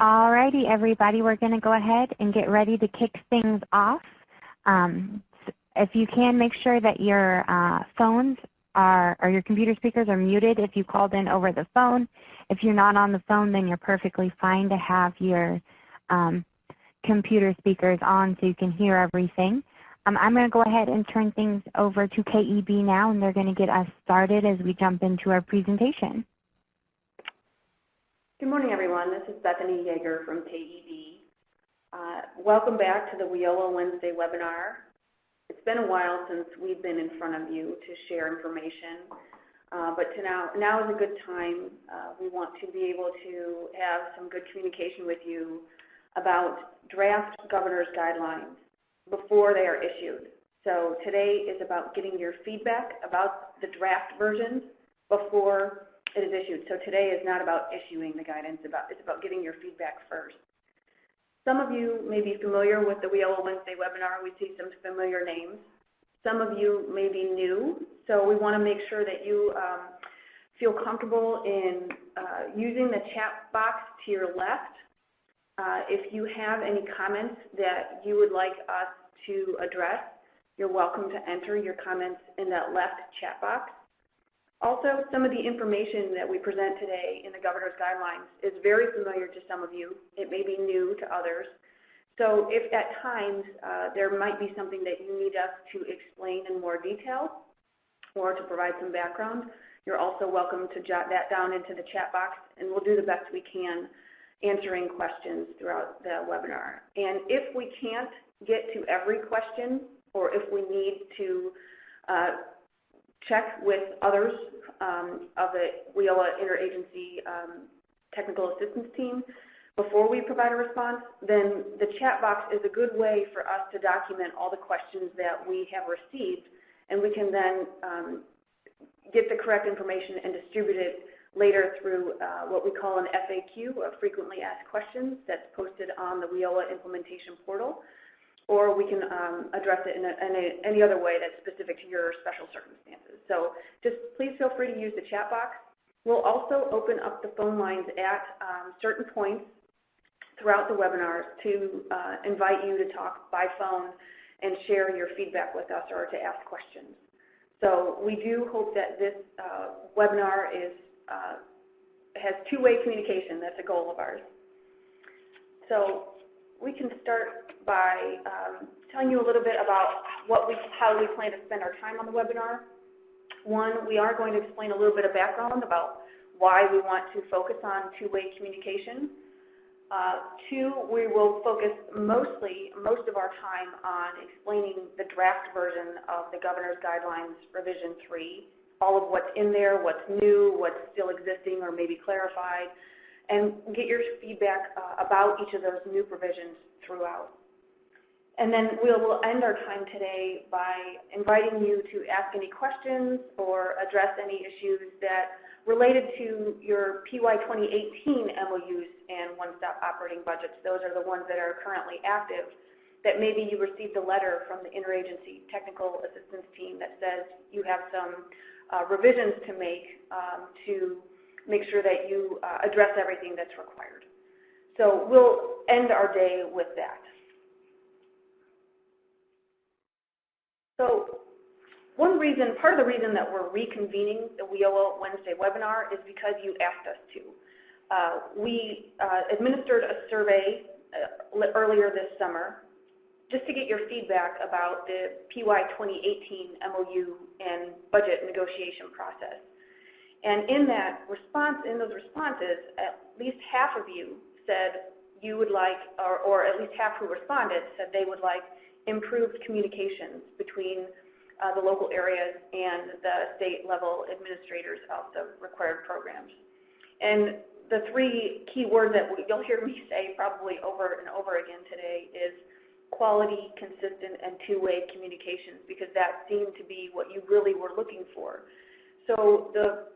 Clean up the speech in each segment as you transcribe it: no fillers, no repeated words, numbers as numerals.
Alrighty, everybody, we're going to go ahead and get ready to kick things off. If you can, make sure that your phones or your computer speakers are muted if you called in over the phone. If you're not on the phone, then you're perfectly fine to have your computer speakers on so you can hear everything. I'm going to go ahead and turn things over to KEB now, and they're going to get us started as we jump into our presentation. Good morning, everyone. This is Bethany Yeager from KEB. Welcome back to the WIOA Wednesday Webinar. It's been a while since we've been in front of you to share information, but now is a good time. We want to be able to have some good communication with you about draft governor's guidelines before they are issued. So today is about getting your feedback about the draft versions before it is issued. So today is not about issuing the guidance, it's about getting your feedback first. Some of you may be familiar with the WIOA Wednesday webinar. We see some familiar names. Some of you may be new, so we want to make sure that you feel comfortable in using the chat box to your left. If you have any comments that you would like us to address, you're welcome to enter your comments in that left chat box. Also, some of the information that we present today in the governor's guidelines is very familiar to some of you. It may be new to others. So if at times there might be something that you need us to explain in more detail or to provide some background, you're also welcome to jot that down into the chat box, and we'll do the best we can answering questions throughout the webinar. And if we can't get to every question, or if we need to check with others of the WIOA Interagency Technical Assistance Team before we provide a response, then the chat box is a good way for us to document all the questions that we have received, and we can then get the correct information and distribute it later through what we call an FAQ, a frequently asked questions, that's posted on the WIOA implementation portal. Or we can address it in any other way that's specific to your special circumstances. So just please feel free to use the chat box. We'll also open up the phone lines at certain points throughout the webinars to invite you to talk by phone and share your feedback with us or to ask questions. So we do hope that this webinar has two-way communication. That's a goal of ours. So we can start by telling you a little bit about how we plan to spend our time on the webinar. One, we are going to explain a little bit of background about why we want to focus on two-way communication. Two, we will focus most of our time on explaining the draft version of the Governor's Guidelines Revision 3, all of what's in there, what's new, what's still existing or maybe clarified, and get your feedback about each of those new provisions throughout. And then we'll end our time today by inviting you to ask any questions or address any issues that related to your PY 2018 MOUs and one-stop operating budgets. Those are the ones that are currently active, that maybe you received a letter from the Interagency Technical Assistance Team that says you have some revisions to make to make sure that you address everything that's required. So we'll end our day with that. So part of the reason that we're reconvening the WIOA Wednesday webinar is because you asked us to. We administered a survey earlier this summer just to get your feedback about the PY 2018 MOU and budget negotiation process. And in those responses, at least half of you said you would like, or at least half who responded said they would like improved communications between the local areas and the state level administrators of the required programs. And the three key words that you'll hear me say probably over and over again today is quality, consistent, and two-way communications, because that seemed to be what you really were looking for. So the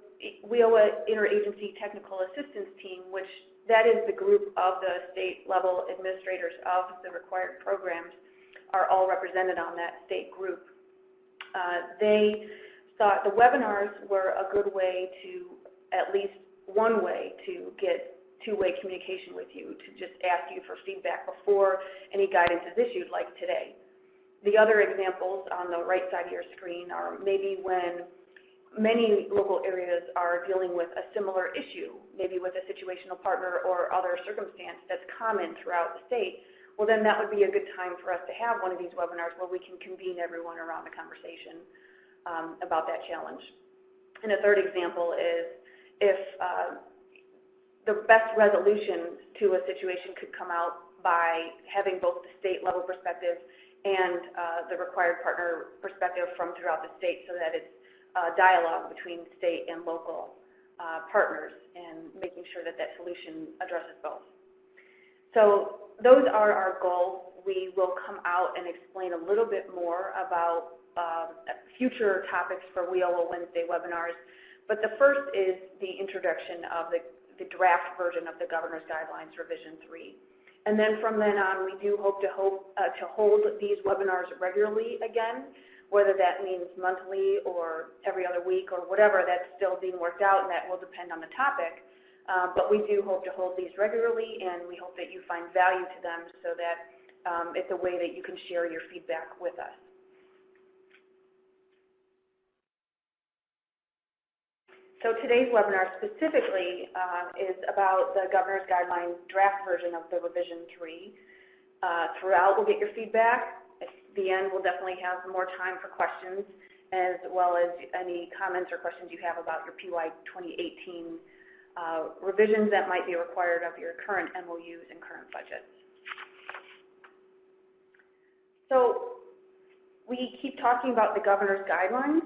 WIOA Interagency Technical Assistance Team, which that is the group of the state level administrators of the required programs, are all represented on that state group. They thought the webinars were a good way to, at least one way to get two-way communication with you to just ask you for feedback before any guidance is issued, like today. The other examples on the right side of your screen are maybe when many local areas are dealing with a similar issue, maybe with a situational partner or other circumstance that's common throughout the state. Well, then that would be a good time for us to have one of these webinars where we can convene everyone around the conversation about that challenge. And a third example is if the best resolution to a situation could come out by having both the state level perspective and the required partner perspective from throughout the state, so that it's dialogue between state and local partners, and making sure that that solution addresses both. So those are our goals. We will come out and explain a little bit more about future topics for WIOA Wednesday webinars, but the first is the introduction of the draft version of the Governor's Guidelines Revision 3. And then from then on, we do hope to hold these webinars regularly again, whether that means monthly or every other week or whatever. That's still being worked out, and that will depend on the topic. But we do hope to hold these regularly, and we hope that you find value to them, so that it's a way that you can share your feedback with us. So today's webinar specifically is about the Governor's Guidelines draft version of the Revision 3. Throughout, we'll get your feedback. At the end, we'll definitely have more time for questions, as well as any comments or questions you have about your PY 2018 revisions that might be required of your current MOUs and current budgets. So we keep talking about the Governor's Guidelines.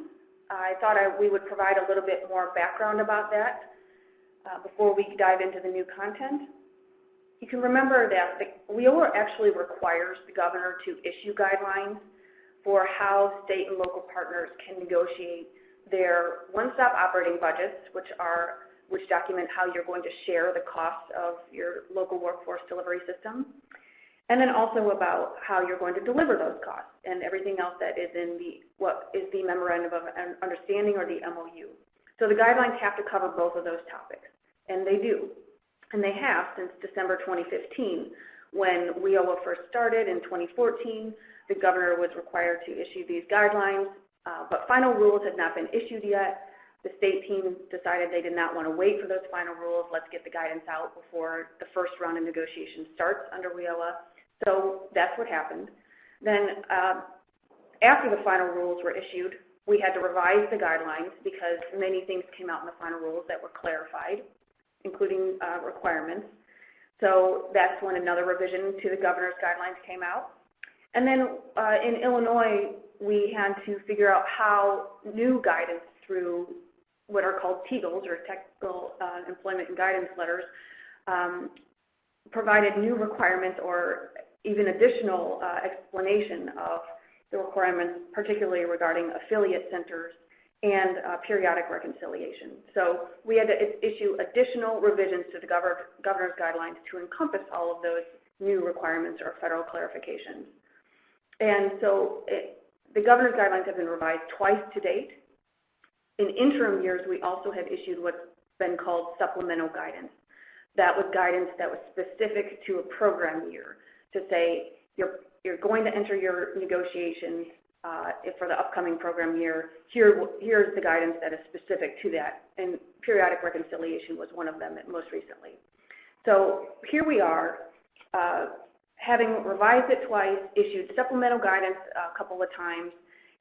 I thought we would provide a little bit more background about that before we dive into the new content. You can remember that the WIOA actually requires the governor to issue guidelines for how state and local partners can negotiate their one-stop operating budgets, which document how you're going to share the costs of your local workforce delivery system, and then also about how you're going to deliver those costs and everything else that is in what is the Memorandum of Understanding, or the MOU. So the guidelines have to cover both of those topics, and they do. And they have since December 2015, when WIOA first started in 2014. The governor was required to issue these guidelines, but final rules had not been issued yet. The state team decided they did not want to wait for those final rules. Let's get the guidance out before the first round of negotiations starts under WIOA. So that's what happened. Then after the final rules were issued, we had to revise the guidelines because many things came out in the final rules that were clarified, including requirements. So that's when another revision to the governor's guidelines came out. And then in Illinois, we had to figure out how new guidance through what are called TEGLs, or Technical Employment and Guidance Letters, provided new requirements or even additional explanation of the requirements, particularly regarding affiliate centers and periodic reconciliation. So we had to issue additional revisions to the governor's guidelines to encompass all of those new requirements or federal clarifications. And so the governor's guidelines have been revised twice to date. In interim years, we also have issued what's been called supplemental guidance. That was guidance that was specific to a program year, to say you're going to enter your negotiations for the upcoming program year. Here's the guidance that is specific to that, and periodic reconciliation was one of them most recently. So here we are, having revised it twice, issued supplemental guidance a couple of times,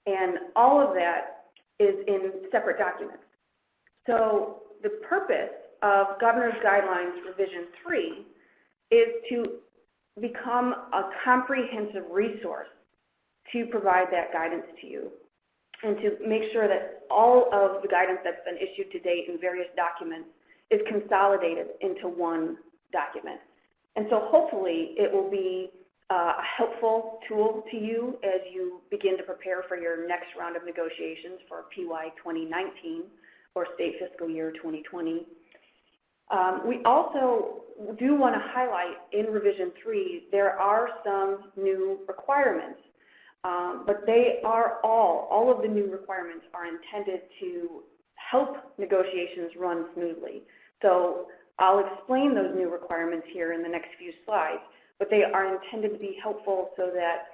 and all of that is in separate documents. So the purpose of Governor's Guidelines Revision 3 is to become a comprehensive resource to provide that guidance to you, and to make sure that all of the guidance that's been issued to date in various documents is consolidated into one document. And so hopefully it will be a helpful tool to you as you begin to prepare for your next round of negotiations for PY 2019 or state fiscal year 2020. We also do want to highlight in Revision 3, there are some new requirements, but they are all of the new requirements are intended to help negotiations run smoothly. So I'll explain those new requirements here in the next few slides, but they are intended to be helpful so that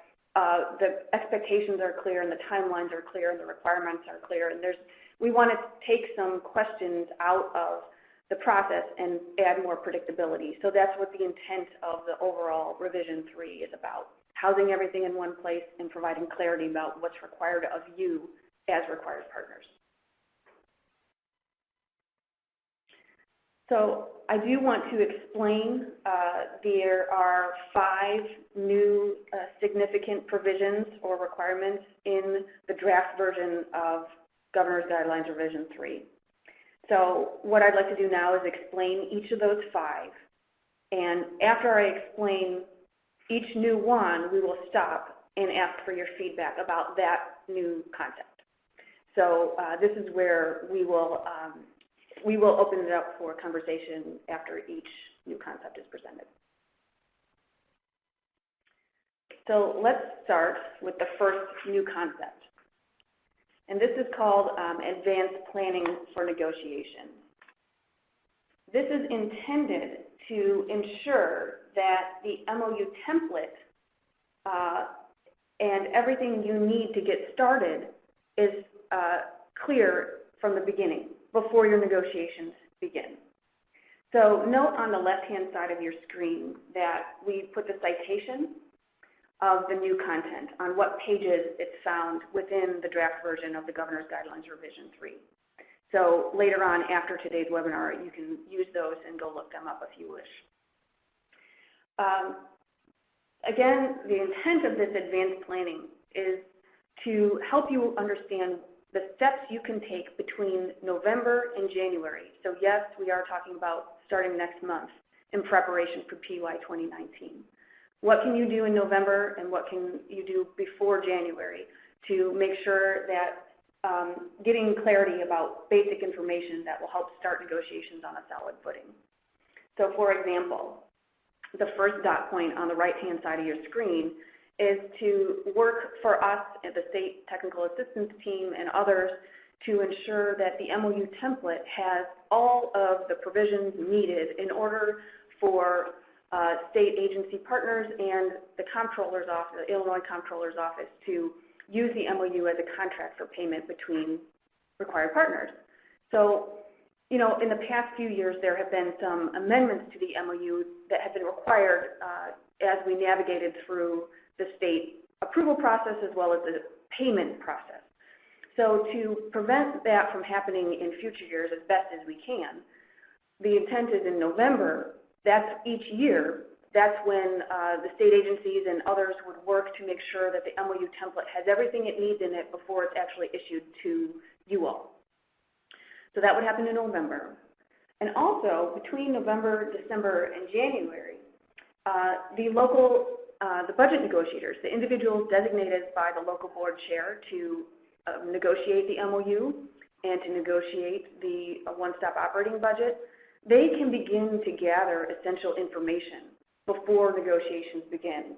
the expectations are clear and the timelines are clear and the requirements are clear. And we want to take some questions out of the process and add more predictability. So that's what the intent of the overall Revision 3 is about, housing everything in one place and providing clarity about what's required of you as required partners. So I do want to explain there are 5 new significant provisions or requirements in the draft version of Governor's Guidelines Revision 3. So what I'd like to do now is explain each of those 5. And after I explain each new one, we will stop and ask for your feedback about that new concept. So this is where we will open it up for conversation after each new concept is presented. So let's start with the first new concept. And this is called Advanced Planning for Negotiation. This is intended to ensure that the MOU template and everything you need to get started is clear from the beginning, before your negotiations begin. So note on the left-hand side of your screen that we put the citation of the new content on what pages it's found within the draft version of the Governor's Guidelines Revision 3. So later on after today's webinar, you can use those and go look them up if you wish. Again, the intent of this advanced planning is to help you understand the steps you can take between November and January. So yes, we are talking about starting next month in preparation for PY 2019. What can you do in November and what can you do before January to make sure that getting clarity about basic information that will help start negotiations on a solid footing? So for example, the first dot point on the right-hand side of your screen is to work for us at the State Technical Assistance Team and others to ensure that the MOU template has all of the provisions needed in order for state agency partners and the Comptroller's Office, the Illinois Comptroller's Office, to use the MOU as a contract for payment between required partners. So, you know, in the past few years, there have been some amendments to the MOU that have been required as we navigated through the state approval process as well as the payment process. So to prevent that from happening in future years as best as we can, the intent is in November, that's each year, that's when the state agencies and others would work to make sure that the MOU template has everything it needs in it before it's actually issued to you all. So that would happen in November. And also, between November, December, and January, the budget negotiators, the individuals designated by the local board chair to negotiate the MOU and to negotiate the one-stop operating budget, they can begin to gather essential information before negotiations begin.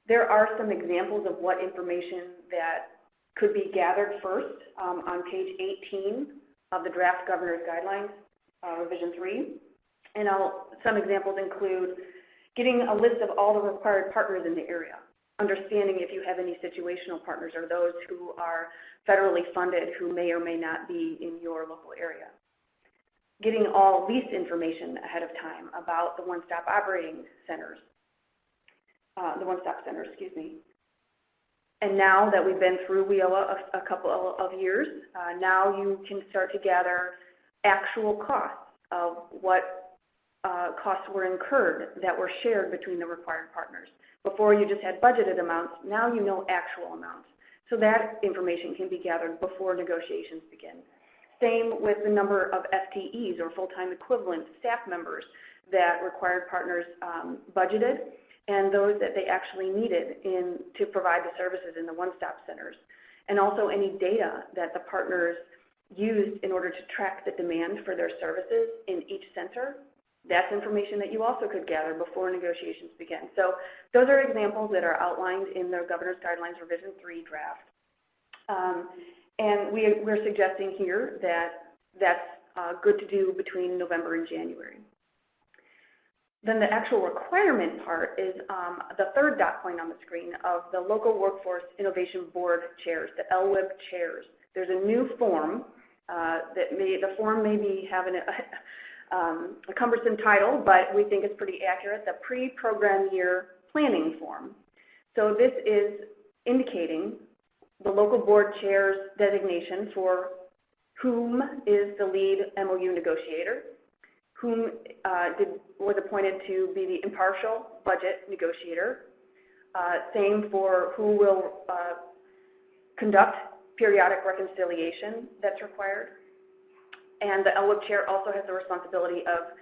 There are some examples of what information that could be gathered first on page 18 of the draft Governor's Guidelines, Revision 3. And some examples include getting a list of all the required partners in the area, understanding if you have any situational partners or those who are federally funded who may or may not be in your local area. Getting all lease information ahead of time about the one-stop operating centers, the one-stop center, excuse me. And now that we've been through WIOA a couple of years, now you can start to gather actual costs of what costs were incurred that were shared between the required partners. Before you just had budgeted amounts, now you know actual amounts. So that information can be gathered before negotiations begin. Same with the number of FTEs or full-time equivalent staff members that required partners budgeted and those that they actually needed to provide the services in the one-stop centers. And also any data that the partners used in order to track the demand for their services in each center. That's information that you also could gather before negotiations begin. So those are examples that are outlined in the Governor's Guidelines Revision 3 draft. And we're suggesting here that that's good to do between November and January. Then the actual requirement part is the third dot point on the screen of the Local Workforce Innovation Board chairs, the LWIB chairs. There's a new form the form may be having a cumbersome title, but we think it's pretty accurate, the pre-program year planning form. So this is indicating the local board chair's designation for whom is the lead MOU negotiator, whom was appointed to be the impartial budget negotiator, same for who will conduct periodic reconciliation that's required. And the LWIB chair also has the responsibility of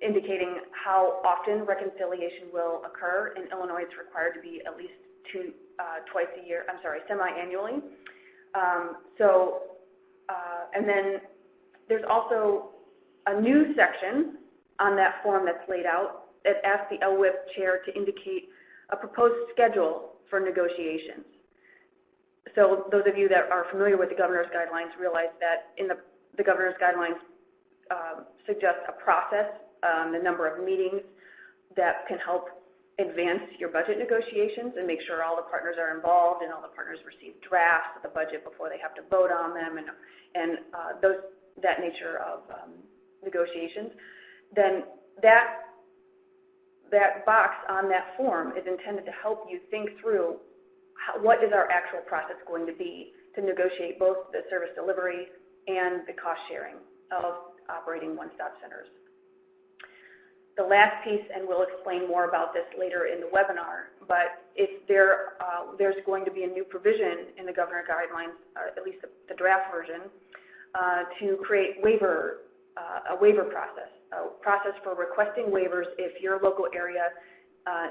indicating how often reconciliation will occur. In Illinois, it's required to be at least twice a year, semi-annually. And then there's also a new section on that form that's laid out that asks the LWIB chair to indicate a proposed schedule for negotiations. So those of you that are familiar with the governor's guidelines realize that in the governor's guidelines suggest a process, the number of meetings that can help advance your budget negotiations and make sure all the partners are involved and all the partners receive drafts of the budget before they have to vote on them and that nature of negotiations. Then that box on that form is intended to help you think through what is our actual process going to be to negotiate both the service delivery and the cost sharing of operating one-stop centers. The last piece, and we'll explain more about this later in the webinar, but if there's going to be a new provision in the governor guidelines, at least the draft version, to create a waiver process, a process for requesting waivers if your local area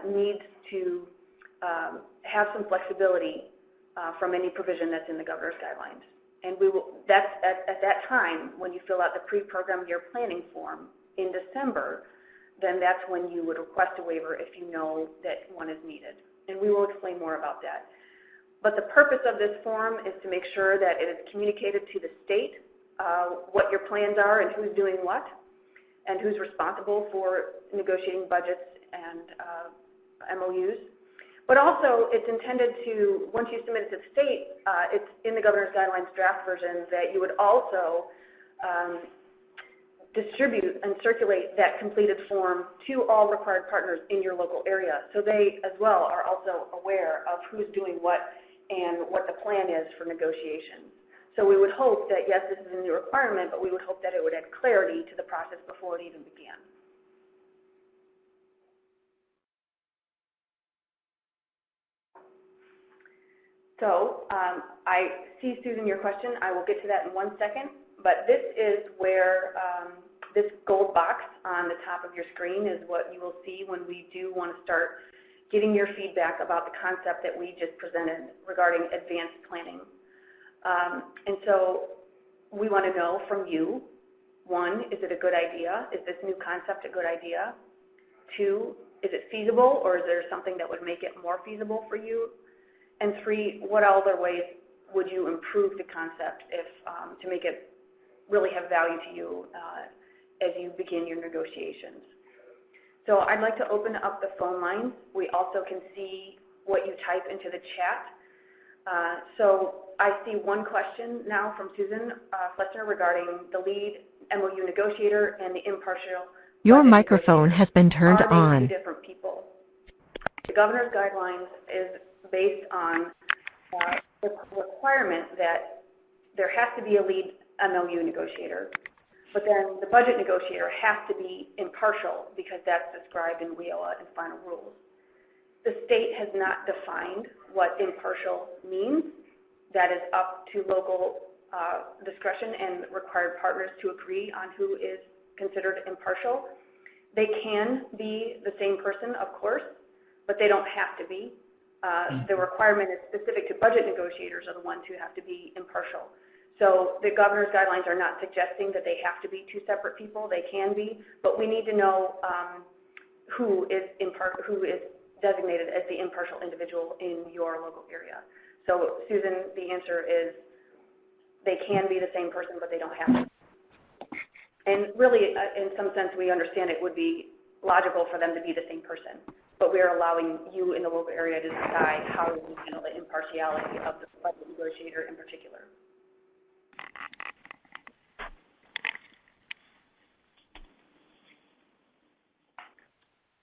needs to have some flexibility from any provision that's in the governor's guidelines. And that's at that time when you fill out the pre-program year planning form in December, then that's when you would request a waiver if you know that one is needed. And we will explain more about that. But the purpose of this form is to make sure that it is communicated to the state what your plans are and who's doing what and who's responsible for negotiating budgets and MOUs. But also, it's intended to, once you submit it to the state, it's in the governor's guidelines draft version that you would also distribute and circulate that completed form to all required partners in your local area. So they, as well, are also aware of who's doing what and what the plan is for negotiations. So we would hope that, yes, this is a new requirement, but we would hope that it would add clarity to the process before it even began. So I see, Susan, your question. I will get to that in 1 second. But this is where this gold box on the top of your screen is what you will see when we do want to start getting your feedback about the concept that we just presented regarding advanced planning. And so we want to know from you, 1, is it a good idea? Is this new concept a good idea? 2, is it feasible, or is there something that would make it more feasible for you? And 3, what other ways would you improve the concept if to make it really have value to you as you begin your negotiations? So I'd like to open up the phone lines. We also can see what you type into the chat. So I see one question now from Susan Flessner regarding the lead MOU negotiator and the impartial. Your microphone has been turned on. Are they 2 different people? The governor's guidelines is based on the requirement that there has to be a lead MOU negotiator, but then the budget negotiator has to be impartial because that's described in WIOA and final rules. The state has not defined what impartial means. That is up to local discretion and required partners to agree on who is considered impartial. They can be the same person, of course, but they don't have to be. The requirement is specific to budget negotiators are the ones who have to be impartial. So the governor's guidelines are not suggesting that they have to be 2 separate people. They can be, but we need to know who is designated as the impartial individual in your local area. So Susan, the answer is they can be the same person, but they don't have to. And really, in some sense, we understand it would be logical for them to be the same person. But we are allowing you in the local area to decide how you handle the impartiality of the budget negotiator in particular.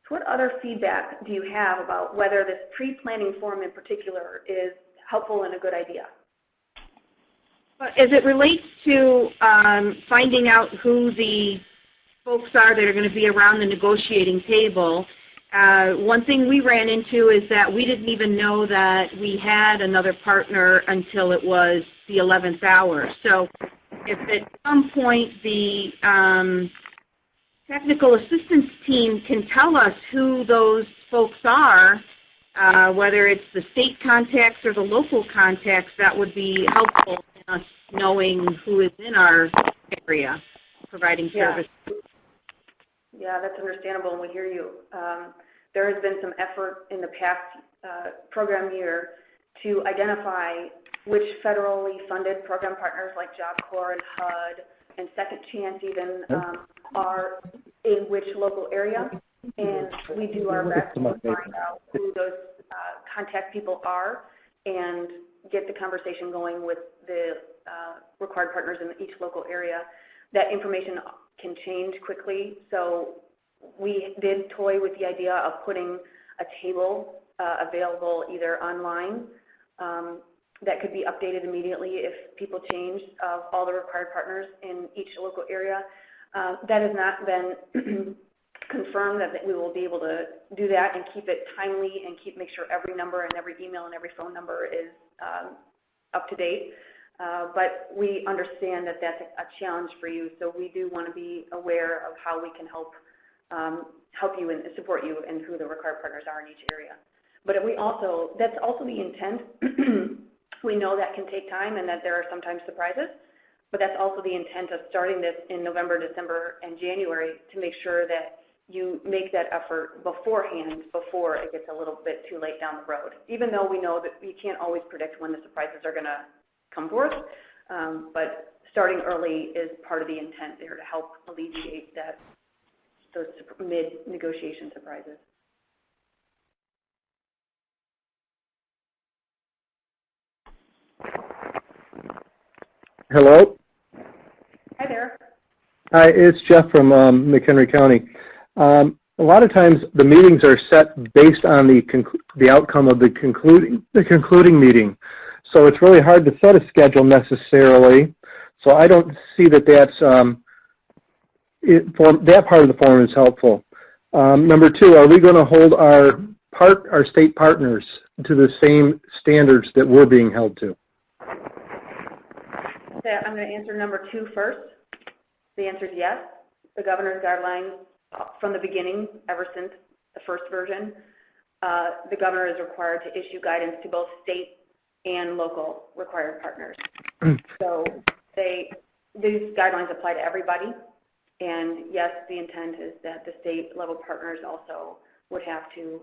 What other feedback do you have about whether this pre-planning form in particular is helpful and a good idea? As it relates to finding out who the folks are that are going to be around the negotiating table, one thing we ran into is that we didn't even know that we had another partner until it was the 11th hour. So if at some point the technical assistance team can tell us who those folks are, whether it's the state contacts or the local contacts, that would be helpful in us knowing who is in our area providing service. Yeah, that's understandable, and we hear you. There has been some effort in the past program year to identify which federally funded program partners like Job Corps and HUD and Second Chance even are in which local area, and we do our best to find out who those contact people are and get the conversation going with the required partners in each local area. That information can change quickly, so we did toy with the idea of putting a table available either online that could be updated immediately if people change, of all the required partners in each local area. That has not been confirmed that we will be able to do that and keep it timely and make sure every number and every email and every phone number is up to date. But we understand that that's a challenge for you, so we do want to be aware of how we can help you and support you and who the required partners are in each area. But that's also the intent. We know that can take time and that there are sometimes surprises, but that's also the intent of starting this in November, December, and January to make sure that you make that effort beforehand before it gets a little bit too late down the road, even though we know that you can't always predict when the surprises are going to come forth, but starting early is part of the intent there to help alleviate those mid-negotiation surprises. Hello? Hi there. Hi, it's Jeff from McHenry County. A lot of times the meetings are set based on the outcome of the concluding meeting. So it's really hard to set a schedule necessarily. So I don't see that that part of the form is helpful. Number two, are we going to hold our state partners to the same standards that we're being held to? I'm going to answer number 2 first. The answer is yes. The governor's guidelines from the beginning, ever since the first version, the governor is required to issue guidance to both state and local required partners. So these guidelines apply to everybody. And yes, the intent is that the state level partners also would have to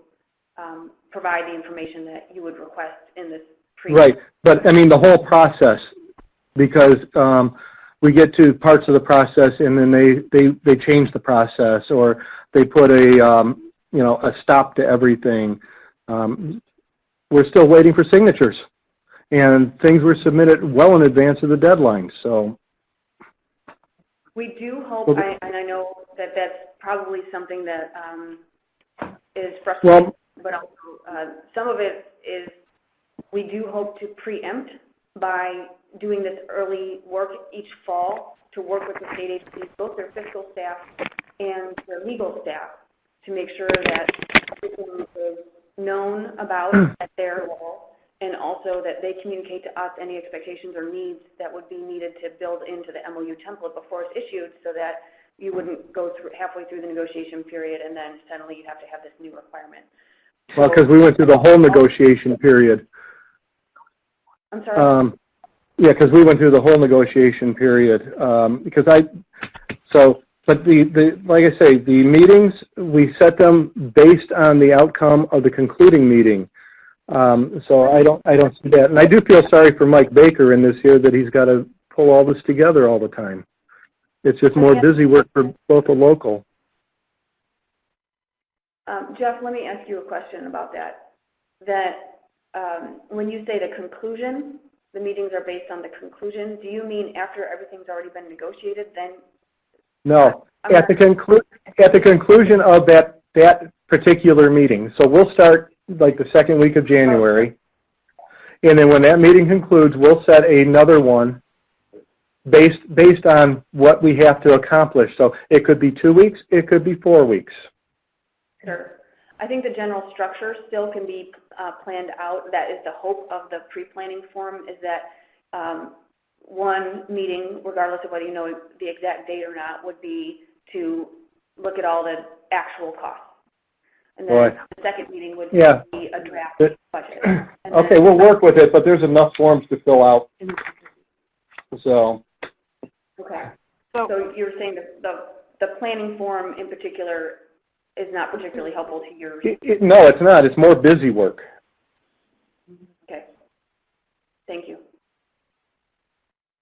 provide the information that you would request in this Right, but I mean the whole process, because we get to parts of the process and then they change the process, or they put a stop to everything. We're still waiting for signatures, and things were submitted well in advance of the deadline. So we do hope, and I know that that's probably something that is frustrating, but also some of it is we do hope to preempt by doing this early work each fall to work with the state agencies, both their fiscal staff and their legal staff, to make sure that everything is known about at their level, and also that they communicate to us any expectations or needs that would be needed to build into the MOU template before it's issued, so that you wouldn't go through halfway through the negotiation period and then suddenly you'd have to have this new requirement. Well, because we went through the whole negotiation period. I'm sorry? Yeah, because we went through the whole negotiation period. But like I say, the meetings, we set them based on the outcome of the concluding meeting. So I don't see that, and I do feel sorry for Mike Baker in this here, that he's got to pull all this together all the time. It's just more busy work for both the local. Jeff, let me ask you a question about that. When you say the conclusion, the meetings are based on the conclusion, do you mean after everything's already been negotiated, then? No, at the conclusion of that particular meeting. So we'll start like the second week of January, and then when that meeting concludes, we'll set another one based on what we have to accomplish. So it could be 2 weeks, it could be 4 weeks. Sure. I think the general structure still can be planned out. That is the hope of the pre-planning forum, is that one meeting, regardless of whether you know the exact date or not, would be to look at all the actual costs. And then the second meeting would be a draft budget. Okay, we'll work with it, but there's enough forms to fill out. So. Okay. So you're saying that the planning forum in particular is not particularly helpful to your... No, it's not. It's more busy work. Okay. Thank you.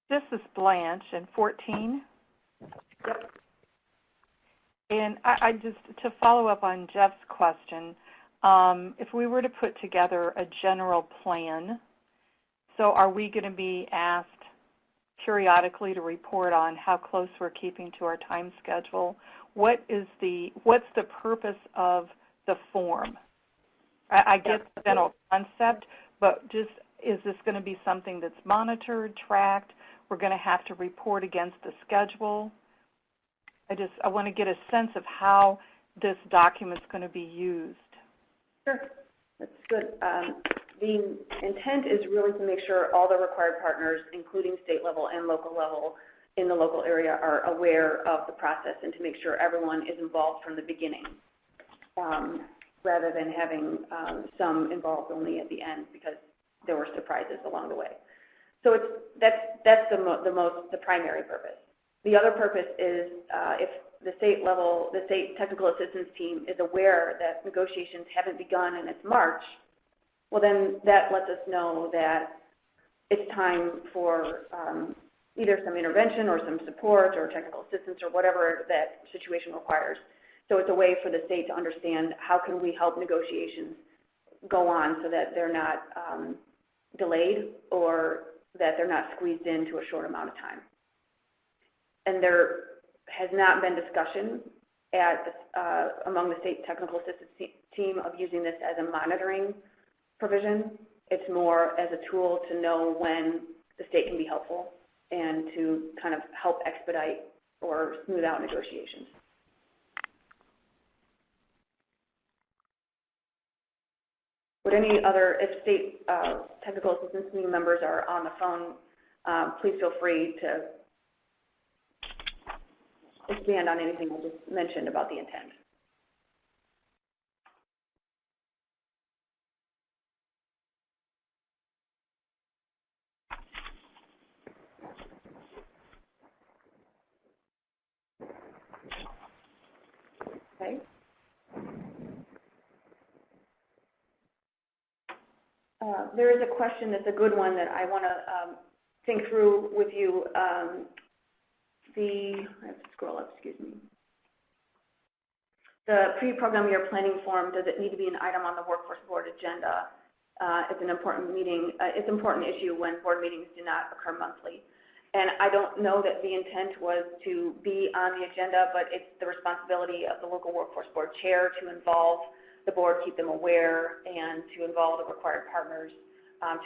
This is Blanche in 14. Yep. And I just, to follow up on Jeff's question, if we were to put together a general plan, so are we going to be asked periodically to report on how close we're keeping to our time schedule? What's the purpose of the form? I get the general concept, but just is this going to be something that's monitored, tracked? We're going to have to report against the schedule. I want to get a sense of how this document's going to be used. Sure, that's good. The intent is really to make sure all the required partners, including state level and local level in the local area, are aware of the process, and to make sure everyone is involved from the beginning, rather than having some involved only at the end because there were surprises along the way. So that's the primary purpose. The other purpose is if the state technical assistance team is aware that negotiations haven't begun and it's March, well then that lets us know that it's time for either some intervention or some support or technical assistance or whatever that situation requires. So it's a way for the state to understand how can we help negotiations go on so that they're not delayed or that they're not squeezed into a short amount of time. And there has not been discussion among the state technical assistance team of using this as a monitoring provision. It's more as a tool to know when the state can be helpful and to kind of help expedite or smooth out negotiations. If state technical assistance team members are on the phone, please feel free to expand on anything I just mentioned about the intent. Okay. There is a question that's a good one that I want to think through with you. I have to scroll up, excuse me. The pre-program year planning form, does it need to be an item on the workforce board agenda? It's an important meeting. It's an important issue when board meetings do not occur monthly. And I don't know that the intent was to be on the agenda, but it's the responsibility of the local workforce board chair to involve the board, keep them aware, and to involve the required partners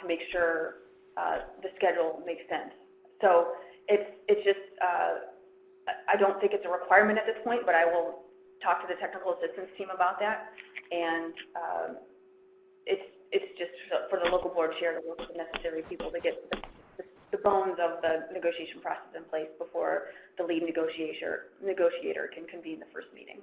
to make sure the schedule makes sense. So it's just, I don't think it's a requirement at this point, but I will talk to the technical assistance team about that. And it's just for the local board chair to work with the necessary people to get the bones of the negotiation process in place before the lead negotiator can convene the first meeting.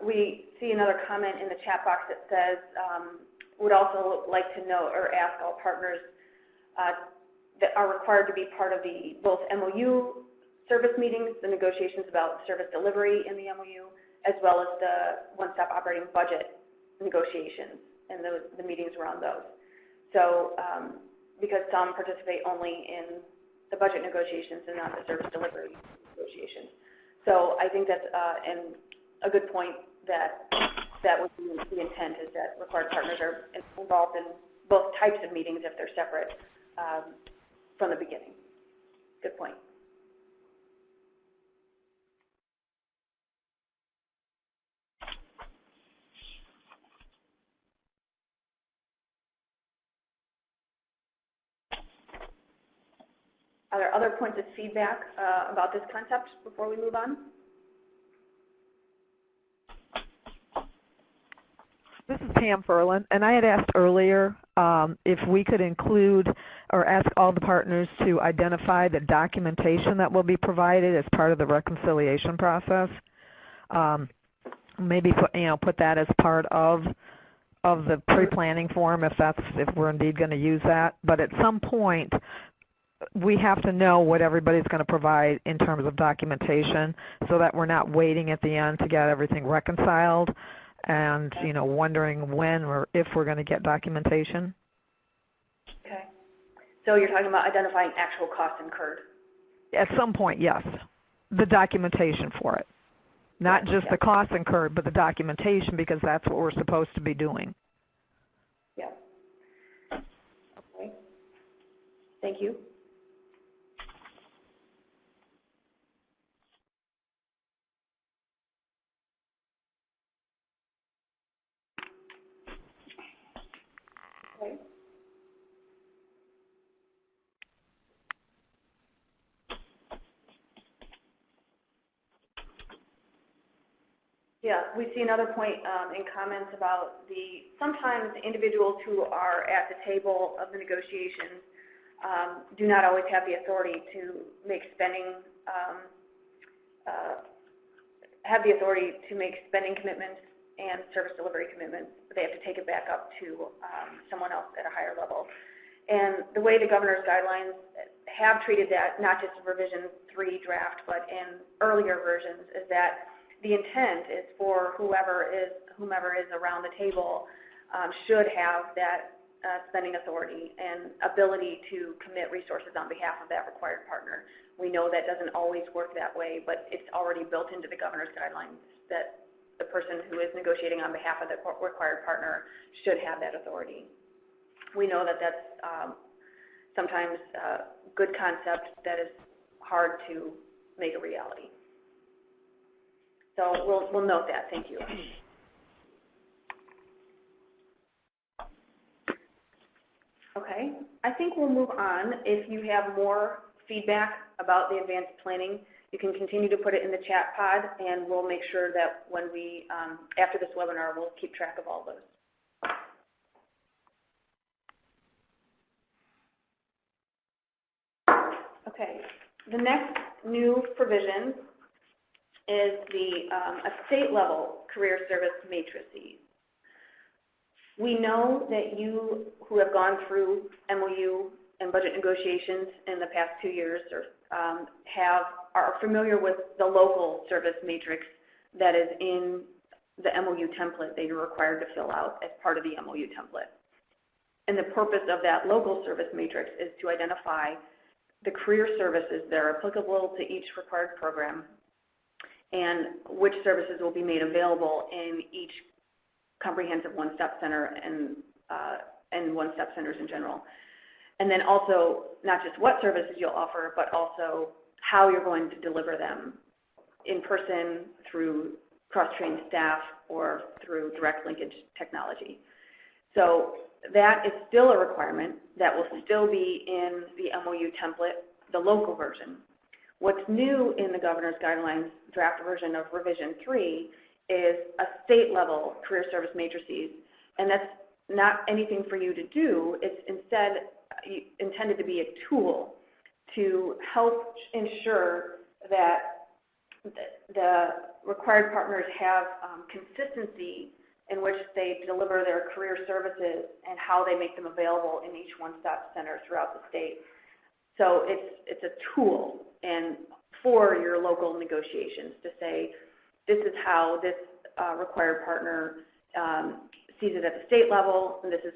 We see another comment in the chat box that says, would also like to know or ask all partners that are required to be part of the both MOU service meetings, the negotiations about service delivery in the MOU, as well as the one-stop operating budget negotiations and the meetings around those. So because some participate only in the budget negotiations and not the service delivery negotiations. So I think that's a good point that would be the intent, is that required partners are involved in both types of meetings if they're separate from the beginning. Good point. Are there other points of feedback about this concept before we move on? This is Pam Ferlin, and I had asked earlier if we could include or ask all the partners to identify the documentation that will be provided as part of the reconciliation process. Maybe put that as part of the pre-planning form if we're indeed going to use that. But at some point, we have to know what everybody's going to provide in terms of documentation, so that we're not waiting at the end to get everything reconciled and wondering when or if we're going to get documentation. Okay. So you're talking about identifying actual costs incurred? At some point, yes. The documentation for it. Not just the costs incurred, but the documentation, because that's what we're supposed to be doing. Yeah. Okay. Thank you. Okay. Yeah, we see another point in comments about sometimes individuals who are at the table of the negotiations do not always have the authority to make spending, commitments and service delivery commitments, but they have to take it back up to someone else at a higher level. And the way the governor's guidelines have treated that, not just in revision 3 draft, but in earlier versions, is that the intent is for whomever is around the table should have that spending authority and ability to commit resources on behalf of that required partner. We know that doesn't always work that way, but it's already built into the governor's guidelines that the person who is negotiating on behalf of the required partner should have that authority. We know that that's sometimes a good concept that is hard to make a reality. So we'll note that. Thank you. Okay, I think we'll move on. If you have more feedback about the advanced planning, you can continue to put it in the chat pod, and we'll make sure that when we, after this webinar, we'll keep track of all those. Okay, the next new provision is the state level career service matrices. We know that you who have gone through MOU and budget negotiations in the past 2 years are familiar with the local service matrix that is in the MOU template that you're required to fill out as part of the MOU template. And the purpose of that local service matrix is to identify the career services that are applicable to each required program and which services will be made available in each comprehensive one-step center and one-step centers in general. And then also not just what services you'll offer, but also how you're going to deliver them in person, through cross-trained staff, or through direct linkage technology. So that is still a requirement that will still be in the MOU template, the local version. What's new in the governor's guidelines draft version of revision 3 is a state level career service matrices, and that's not anything for you to do. It's instead intended to be a tool to help ensure that the required partners have consistency in which they deliver their career services and how they make them available in each one-stop center throughout the state. So it's a tool and for your local negotiations to say, this is how this required partner sees it at the state level, and this is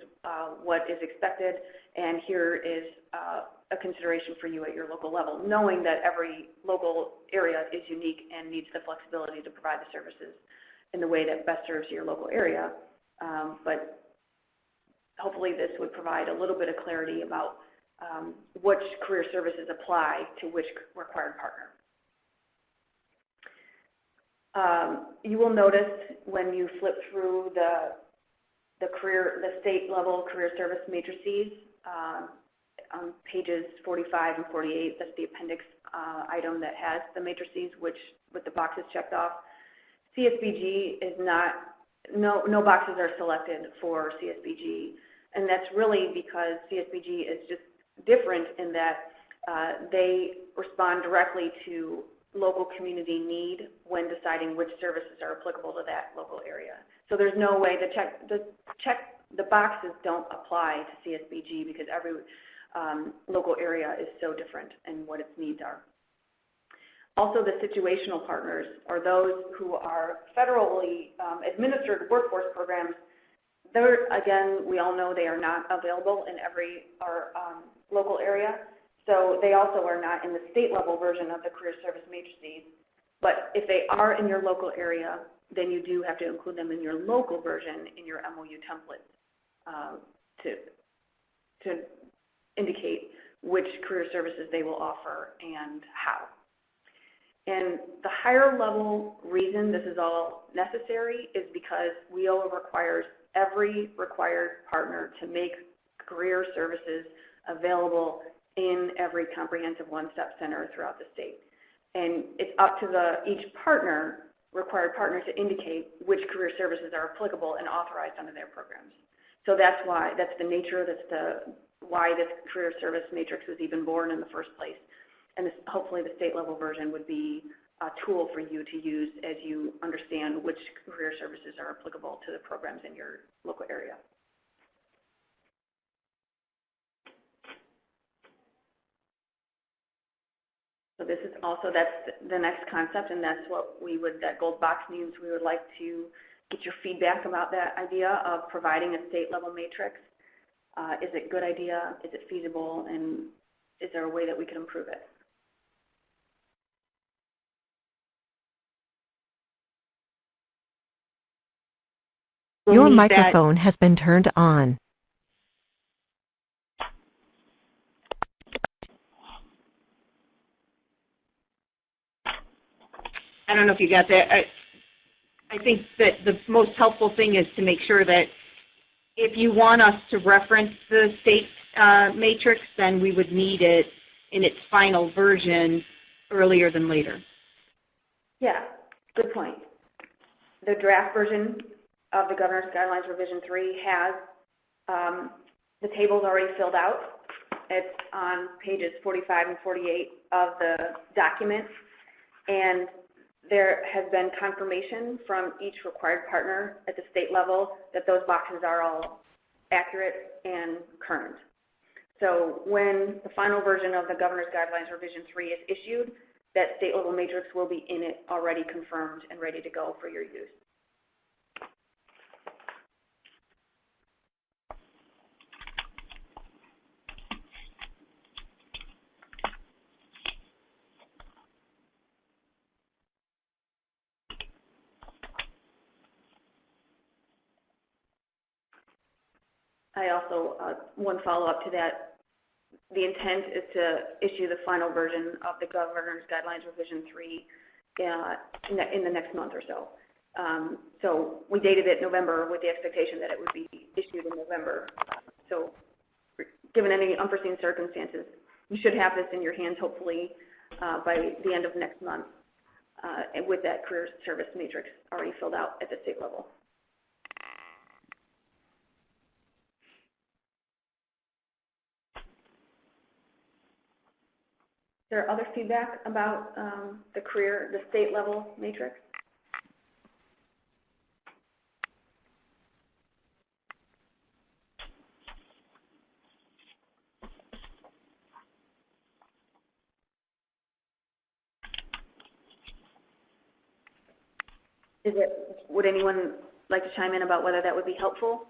what is expected, and here is a consideration for you at your local level, knowing that every local area is unique and needs the flexibility to provide the services in the way that best serves your local area. But hopefully this would provide a little bit of clarity about which career services apply to which required partner. You will notice when you flip through the state level career service matrices on pages 45 and 48, that's the appendix item that has the matrices with the boxes checked off. CSBG is not, no boxes are selected for CSBG, and that's really because CSBG is just different in that they respond directly to local community need when deciding which services are applicable to that local area. So there's no way the boxes don't apply to CSBG because every local area is so different in what its needs are. Also, the situational partners are those who are federally administered workforce programs. They're, again, we all know they are not available in every local area. So they also are not in the state level version of the career service matrices. But if they are in your local area, then you do have to include them in your local version in your MOU template to indicate which career services they will offer and how. And the higher level reason this is all necessary is because WIOA requires every required partner to make career services available in every comprehensive one-step center throughout the state. And it's up to each required partner to indicate which career services are applicable and authorized under their programs. So that's the nature, why this career service matrix was even born in the first place. And hopefully the state level version would be a tool for you to use as you understand which career services are applicable to the programs in your local area. So this is also, that's the next concept, and that's what that gold box means. We would like to get your feedback about that idea of providing a state level matrix. Is it a good idea? Is it feasible? And is there a way that we can improve it? Your microphone has been turned on. I don't know if you got that. I think that the most helpful thing is to make sure that if you want us to reference the state matrix, then we would need it in its final version earlier than later. Yeah, good point. The draft version of the Governor's Guidelines Revision 3 has the tables already filled out. It's on pages 45 and 48 of the document, and there has been confirmation from each required partner at the state level that those boxes are all accurate and current. So when the final version of the Governor's Guidelines Revision 3 is issued, that state level matrix will be in it already confirmed and ready to go for your use. I also, one follow-up to that, the intent is to issue the final version of the Governor's Guidelines Revision 3 in the next month or so. So we dated it November with the expectation that it would be issued in November. So given any unforeseen circumstances, you should have this in your hands hopefully by the end of next month and with that career service matrix already filled out at the state level. Is there other feedback about the state level matrix? Would anyone like to chime in about whether that would be helpful?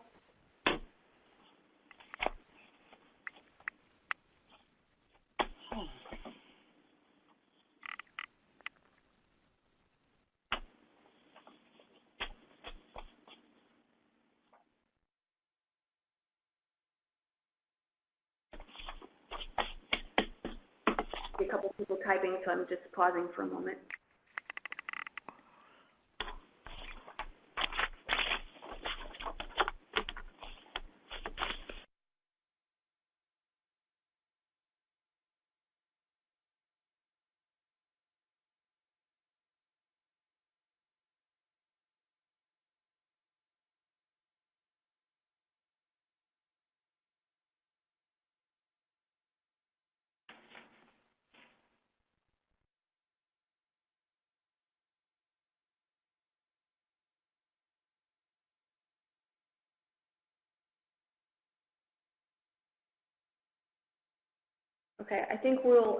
A couple people typing, so I'm just pausing for a moment. Okay, I think we'll,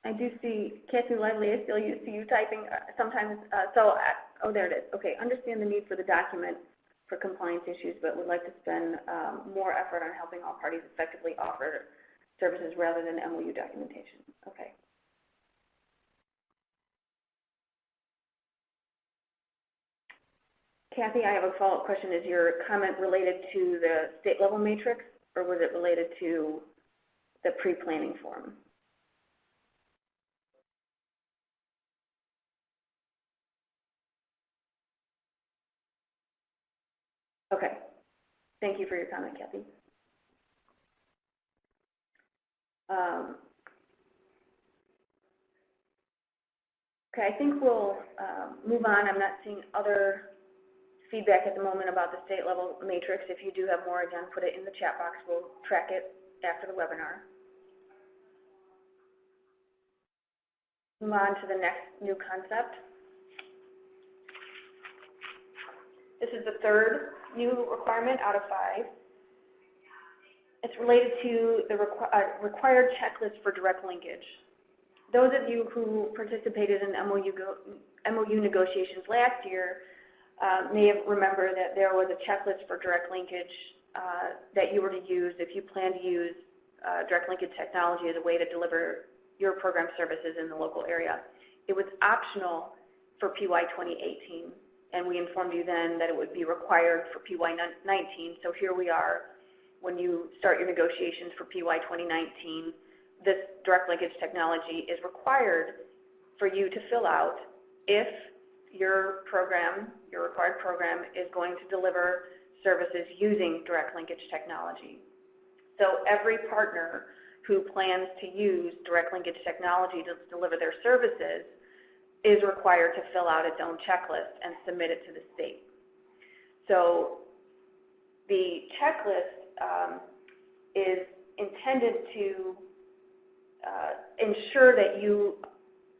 I do see, Kathy Lively, I still see you typing sometimes, oh, there it is. Okay, understand the need for the document for compliance issues, but would like to spend more effort on helping all parties effectively offer services rather than MOU documentation. Okay. Kathy, I have a follow-up question. Is your comment related to the state level matrix, or was it related to the pre-planning form? Okay. Thank you for your comment, Kathy. Okay, I think we'll move on. I'm not seeing other feedback at the moment about the state level matrix. If you do have more, again, put it in the chat box. We'll track it after the webinar. Move on to the next new concept. This is the third new requirement out of 5. It's related to the required checklist for direct linkage. Those of you who participated in MOU negotiations last year may have remembered that there was a checklist for direct linkage that you were to use if you plan to use direct linkage technology as a way to deliver your program services in the local area. It was optional for PY 2018, and we informed you then that it would be required for PY 19. So here we are when you start your negotiations for PY 2019. This direct linkage technology is required for you to fill out if your program, your required program, is going to deliver services using direct linkage technology. So every partner who plans to use direct linkage technology to deliver their services is required to fill out its own checklist and submit it to the state. So the checklist is intended to ensure that you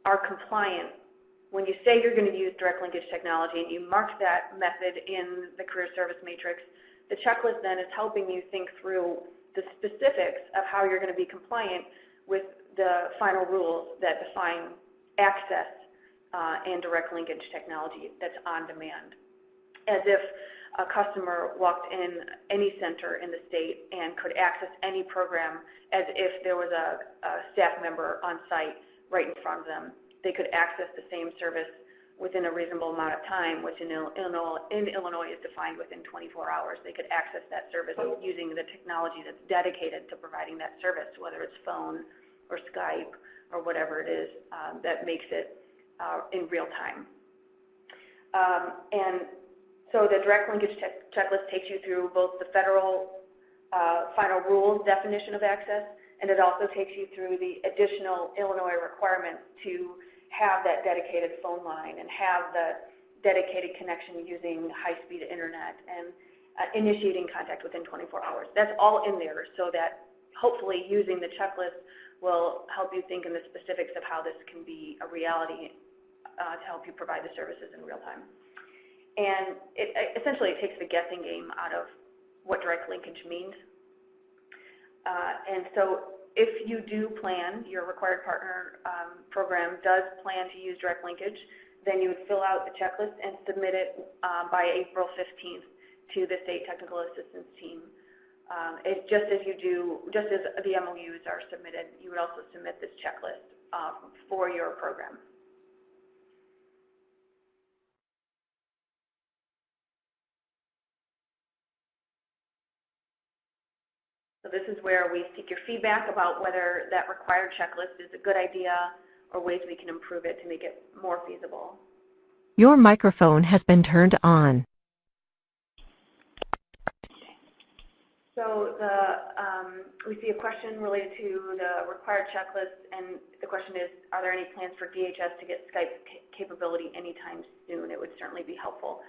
are compliant when you say you're going to use direct linkage technology and you mark that method in the career service matrix. The checklist then is helping you think through the specifics of how you're going to be compliant with the final rules that define access and direct linkage technology that's on demand. As if a customer walked in any center in the state and could access any program as if there was a staff member on site right in front of them. They could access the same service within a reasonable amount of time, which in Illinois is defined within 24 hours. They could access that service using the technology that's dedicated to providing that service, whether it's phone or Skype or whatever it is that makes it in real time. And so the direct linkage checklist takes you through both the federal final rules definition of access, and it also takes you through the additional Illinois requirements to have that dedicated phone line and have the dedicated connection using high-speed internet and initiating contact within 24 hours. That's all in there so that hopefully using the checklist will help you think in the specifics of how this can be a reality to help you provide the services in real time. And essentially it takes the guessing game out of what direct linkage means. And so if you do plan, your required partner program does plan to use direct linkage, then you would fill out the checklist and submit it by April 15th to the state technical assistance team. It's just as the MOUs are submitted, you would also submit this checklist for your program. So this is where we seek your feedback about whether that required checklist is a good idea or ways we can improve it to make it more feasible. Your microphone has been turned on. So we see a question related to the required checklist, and the question is, are there any plans for DHS to get Skype capability anytime soon? It would certainly be helpful.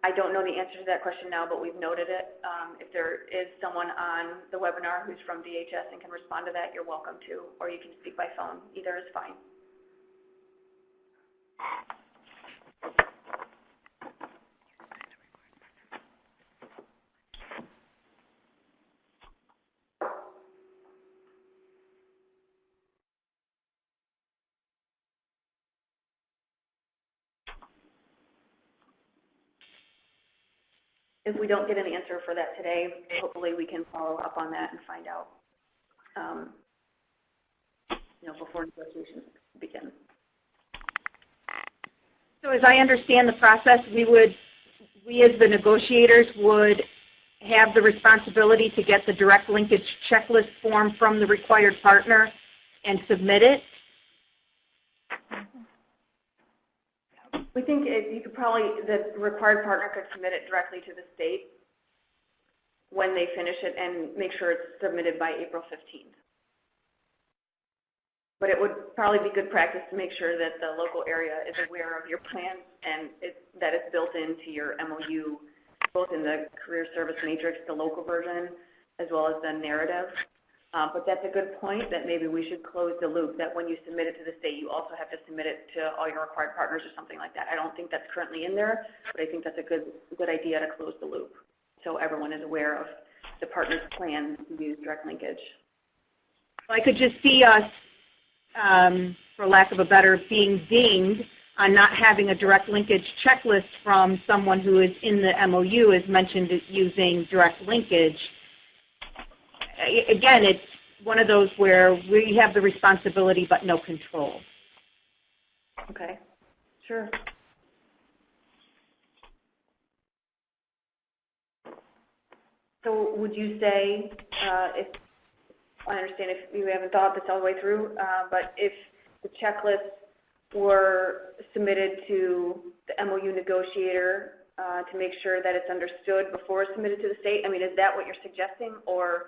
I don't know the answer to that question now, but we've noted it. If there is someone on the webinar who's from DHS and can respond to that, you're welcome to, or you can speak by phone. Either is fine. If we don't get an answer for that today, hopefully we can follow up on that and find out, before negotiations begin. So as I understand the process, we as the negotiators would have the responsibility to get the direct linkage checklist form from the required partner and submit it. We think the required partner could submit it directly to the state when they finish it and make sure it's submitted by April 15th. But it would probably be good practice to make sure that the local area is aware of your plan and that it's built into your MOU, both in the career service matrix, the local version, as well as the narrative. But that's a good point that maybe we should close the loop, that when you submit it to the state, you also have to submit it to all your required partners or something like that. I don't think that's currently in there, but I think that's a good idea to close the loop so everyone is aware of the partner's plan to use direct linkage. I could just see us, for lack of a better, being dinged on not having a direct linkage checklist from someone who is in the MOU as mentioned using direct linkage. Again, it's one of those where we have the responsibility but no control. Okay, sure. So would you say, if I understand if you haven't thought this all the way through, but if the checklist were submitted to the MOU negotiator to make sure that it's understood before it's submitted to the state, I mean, is that what you're suggesting, or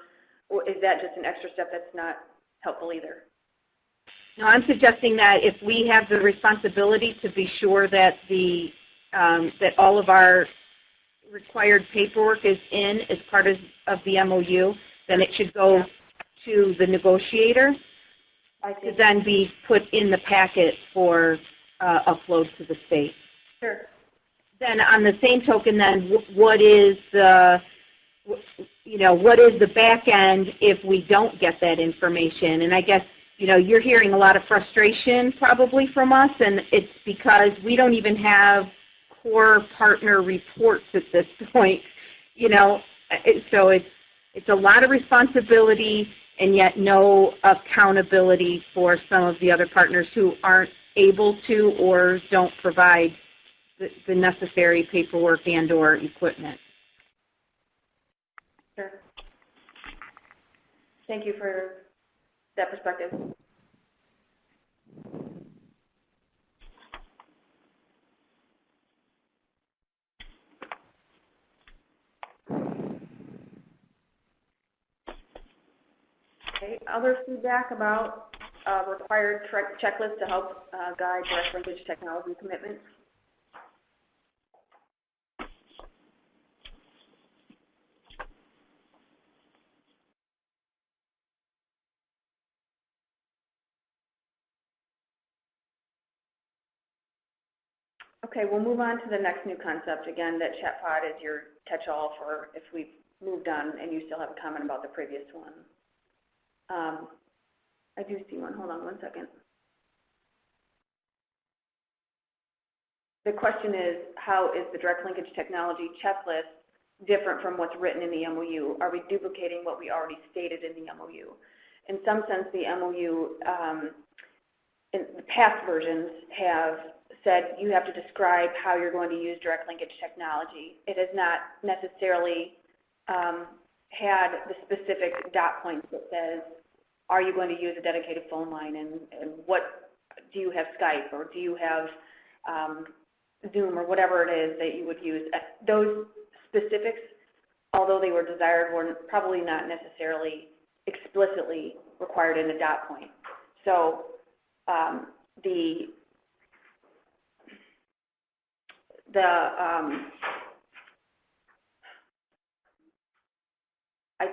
is that just an extra step that's not helpful either? No, I'm suggesting that if we have the responsibility to be sure that that all of our required paperwork is in as part of the MOU, then it should go to the negotiator to then be put in the packet for upload to the state. Sure. Then on the same token, then what is the back end if we don't get that information? And I guess, you're hearing a lot of frustration probably from us, and it's because we don't even have core partner reports at this point, so it's a lot of responsibility and yet no accountability for some of the other partners who aren't able to or don't provide the necessary paperwork and or equipment. Sure. Thank you for that perspective. Okay, other feedback about required checklist to help guide direct linkage technology commitments? Okay, we'll move on to the next new concept. Again, that chat pod is your catch-all for if we've moved on and you still have a comment about the previous one. I do see one. Hold on one second. the question is, how is the direct linkage technology checklist different from what's written in the MOU? Are we duplicating what we already stated in the MOU? In some sense, the MOU, in the past versions, have said you have to describe how you're going to use direct linkage technology. It has not necessarily had the specific dot points that says, are you going to use a dedicated phone line, and what, do you have Skype, or do you have Zoom, or whatever it is that you would use. Those specifics, although they were desired, were probably not necessarily explicitly required in a dot point. So I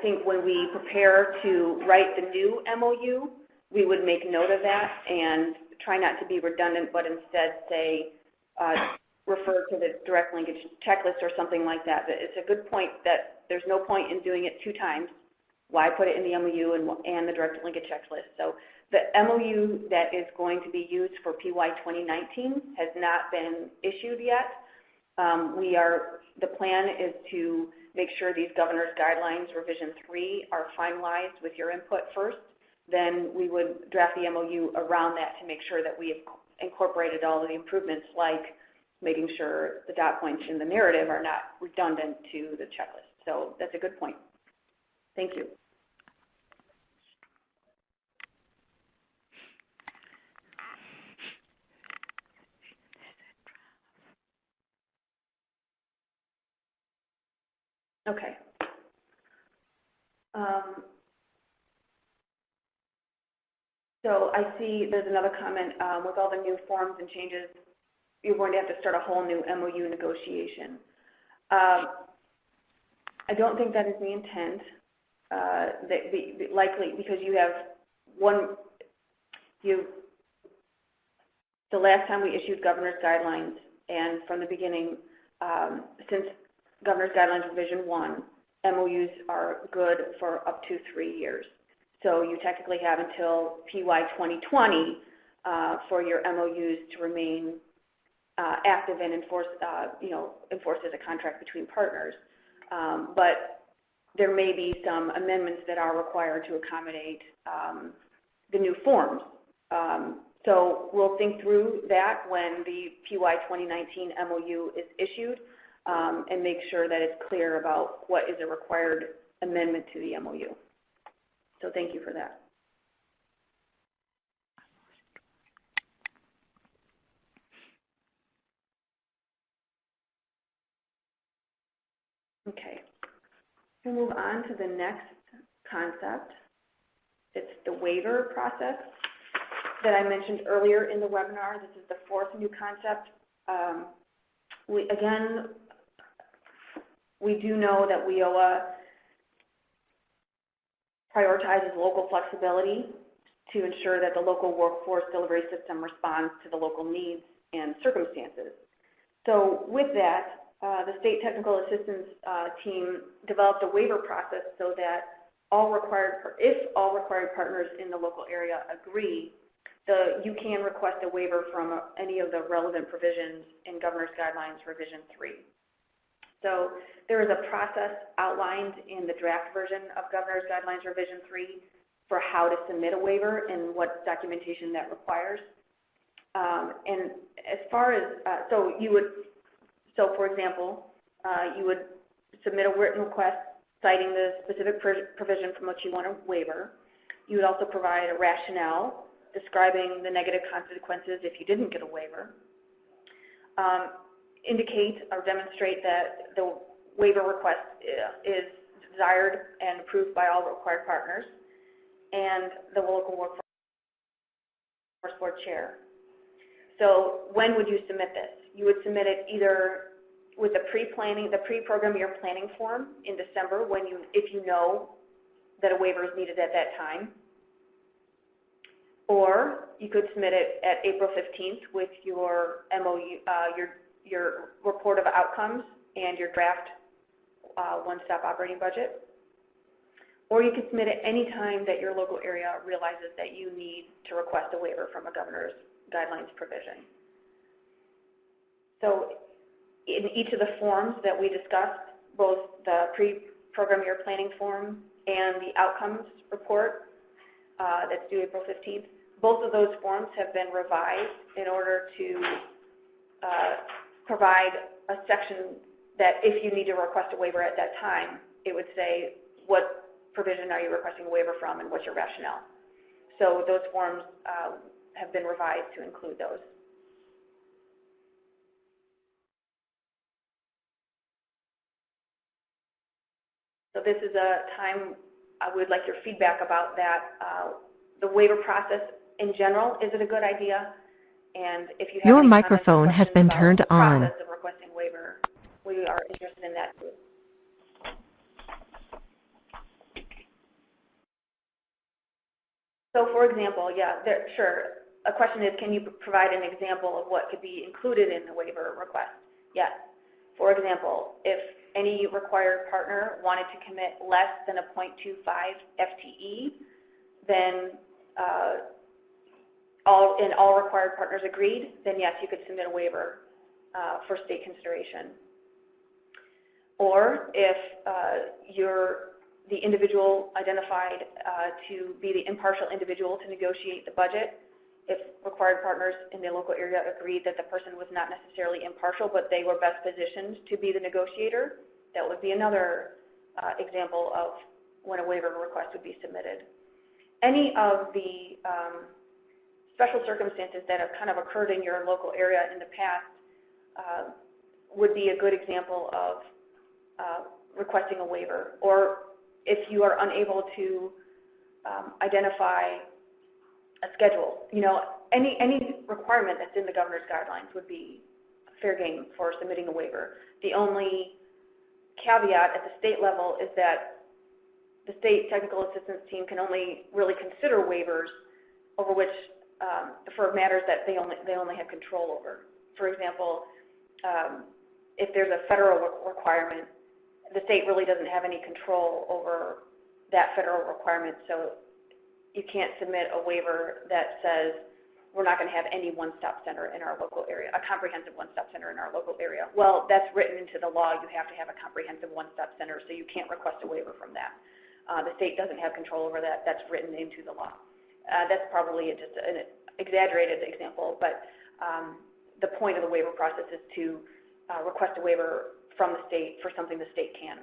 think when we prepare to write the new MOU, we would make note of that and try not to be redundant, but instead say, refer to the direct linkage checklist or something like that. But it's a good point that there's no point in doing it 2 times. Why put it in the MOU and the direct linkage checklist? So the MOU that is going to be used for PY 2019 has not been issued yet. The plan is to make sure these governor's guidelines revision 3 are finalized with your input first. Then we would draft the MOU around that to make sure that we have incorporated all of the improvements, like making sure the dot points in the narrative are not redundant to the checklist. So that's a good point. Thank you. Okay. So I see there's another comment, with all the new forms and changes, you're going to have to start a whole new MOU negotiation. I don't think that is the intent, likely because you have the last time we issued governor's guidelines, and from the beginning, since governor's guidelines revision 1, MOUs are good for up to 3 years. So you technically have until PY 2020 for your MOUs to remain active and enforced as a contract between partners. But there may be some amendments that are required to accommodate the new forms. So we'll think through that when the PY 2019 MOU is issued and make sure that it's clear about what is a required amendment to the MOU. So thank you for that. Okay, we'll move on to the next concept. It's the waiver process that I mentioned earlier in the webinar. This is the 4th new concept. We do know that WIOA prioritizes local flexibility to ensure that the local workforce delivery system responds to the local needs and circumstances. So with that, the State Technical Assistance team developed a waiver process so that if all required partners in the local area agree, you can request a waiver from any of the relevant provisions in Governor's Guidelines Revision 3. So there is a process outlined in the draft version of Governor's Guidelines Revision 3 for how to submit a waiver and what documentation that requires. And as far as, for example, you would submit a written request citing the specific provision from which you want a waiver. You would also provide a rationale describing the negative consequences if you didn't get a waiver. Indicate or demonstrate that the waiver request is desired and approved by all required partners and the local workforce board chair. So when would you submit this? You would submit it either with the pre-program year planning form in December if you know that a waiver is needed at that time, or you could submit it at April 15th with your MOU, your report of outcomes and your draft one-stop operating budget. Or you can submit it any time that your local area realizes that you need to request a waiver from a governor's guidelines provision. So in each of the forms that we discussed, both the pre-program year planning form and the outcomes report that's due April 15th, both of those forms have been revised in order to provide a section that if you need to request a waiver at that time, it would say what provision are you requesting a waiver from and what's your rationale. So those forms have been revised to include those. So this is a time I would like your feedback about that. The waiver process in general, is it a good idea? And if you have Your any microphone has been turned about the on. process of requesting waiver, we are interested in that too. So for example, yeah, sure. A question is, can you provide an example of what could be included in the waiver request? Yes. For example, if any required partner wanted to commit less than a 0.25 FTE, then all required partners agreed, then yes, you could submit a waiver for state consideration. Or if you're the individual identified to be the impartial individual to negotiate the budget, if required partners in the local area agreed that the person was not necessarily impartial, but they were best positioned to be the negotiator, that would be another example of when a waiver request would be submitted. Any of the special circumstances that have kind of occurred in your local area in the past would be a good example of requesting a waiver. Or if you are unable to identify a schedule, you know, any requirement that's in the governor's guidelines would be fair game for submitting a waiver. The only caveat at the state level is that the state technical assistance team can only really consider waivers over which for matters that they only have control over. For example, if there's a federal requirement, the state really doesn't have any control over that federal requirement, so you can't submit a waiver that says we're not going to have any one-stop center in our local area, a comprehensive one-stop center in our local area. Well, that's written into the law. You have to have a comprehensive one-stop center, so you can't request a waiver from that. The state doesn't have control over that. That's written into the law. That's probably just an exaggerated example, but the point of the waiver process is to request a waiver from the state for something the state can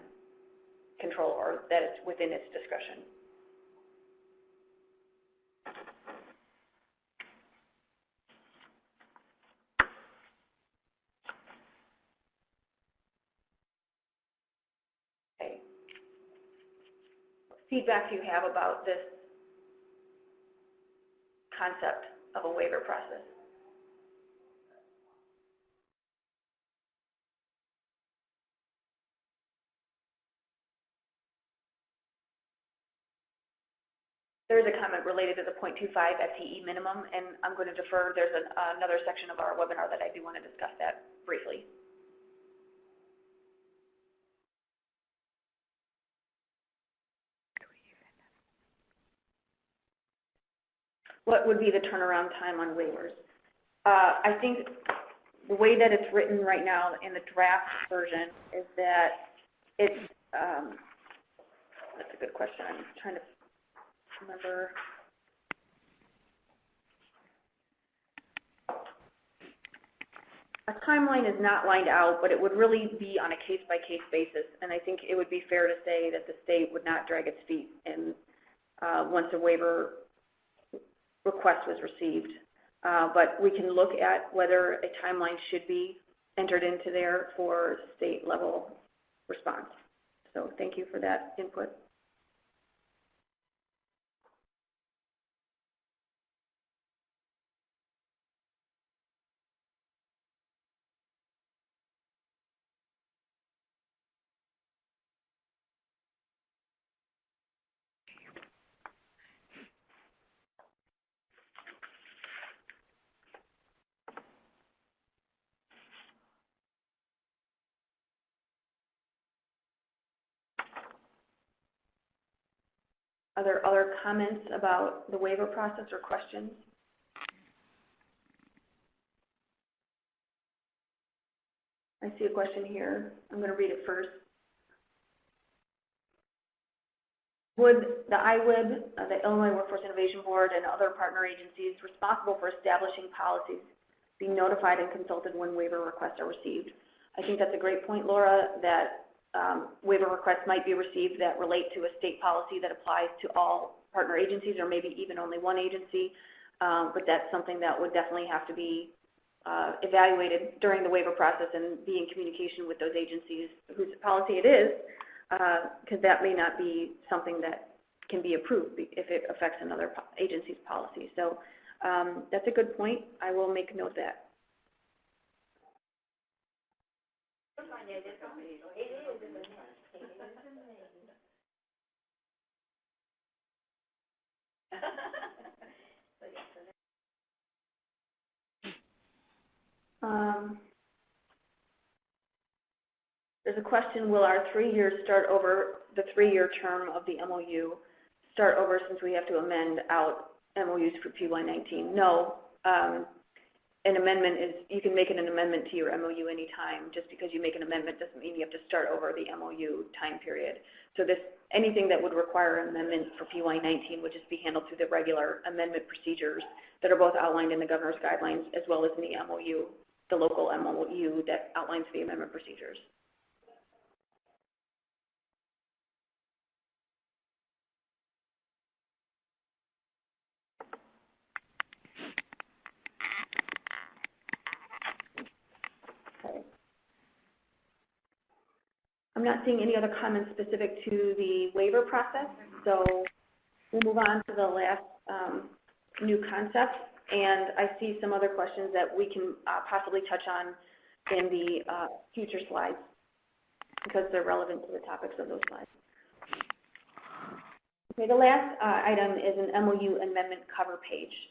control or that is within its discretion. Okay. What feedback do you have about this concept of a waiver process? There's a comment related to the 0.25 FTE minimum, and I'm going to defer. There's another section of our webinar that I do want to discuss that briefly. What would be the turnaround time on waivers? I think the way that it's written right now in the draft version is that it's, that's a good question. I'm trying to remember. A timeline is not lined out, but it would really be on a case-by-case basis, and I think it would be fair to say that the state would not drag its feet in once a waiver request was received. But we can look at whether a timeline should be entered into there for state-level response. So thank you for that input. Are there other comments about the waiver process or questions? I see a question here. I'm going to read it first. Would the IWIB, the Illinois Workforce Innovation Board, and other partner agencies responsible for establishing policies be notified and consulted when waiver requests are received? I think that's a great point, Laura, that waiver requests might be received that relate to a state policy that applies to all partner agencies or maybe even only one agency, but that's something that would definitely have to be evaluated during the waiver process and be in communication with those agencies whose policy it is, because that may not be something that can be approved if it affects another agency's policy. So that's a good point. I will make note of that. There's a question, will our 3 years start over, the 3-year term of the MOU start over since we have to amend out MOUs for PY19? No. An amendment is, you can make an amendment to your MOU anytime. Just because you make an amendment doesn't mean you have to start over the MOU time period. So anything that would require an amendment for PY19 would just be handled through the regular amendment procedures that are both outlined in the governor's guidelines as well as in the MOU, the local MOU that outlines the amendment procedures. I'm not seeing any other comments specific to the waiver process, so we'll move on to the last new concept. And I see some other questions that we can possibly touch on in the future slides because they're relevant to the topics of those slides. Okay, the last item is an MOU amendment cover page.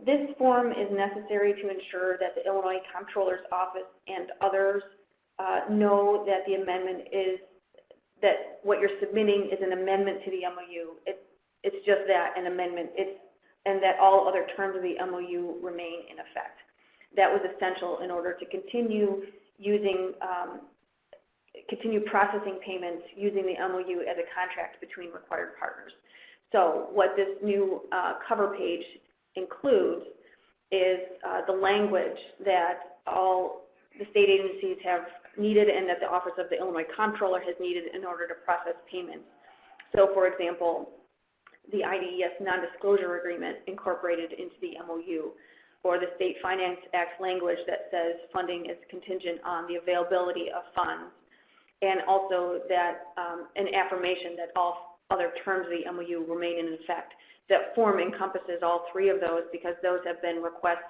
This form is necessary to ensure that the Illinois Comptroller's Office and others know that the amendment is, that what you're submitting is an amendment to the MOU. It's just that, an amendment, and that all other terms of the MOU remain in effect. That was essential in order to continue using, continue processing payments using the MOU as a contract between required partners. So what this new cover page includes is the language that all the state agencies have needed and that the Office of the Illinois Comptroller has needed in order to process payments. So for example, the IDES non-disclosure agreement incorporated into the MOU, or the State Finance Act language that says funding is contingent on the availability of funds, and also that an affirmation that all other terms of the MOU remain in effect. That form encompasses all three of those because those have been requests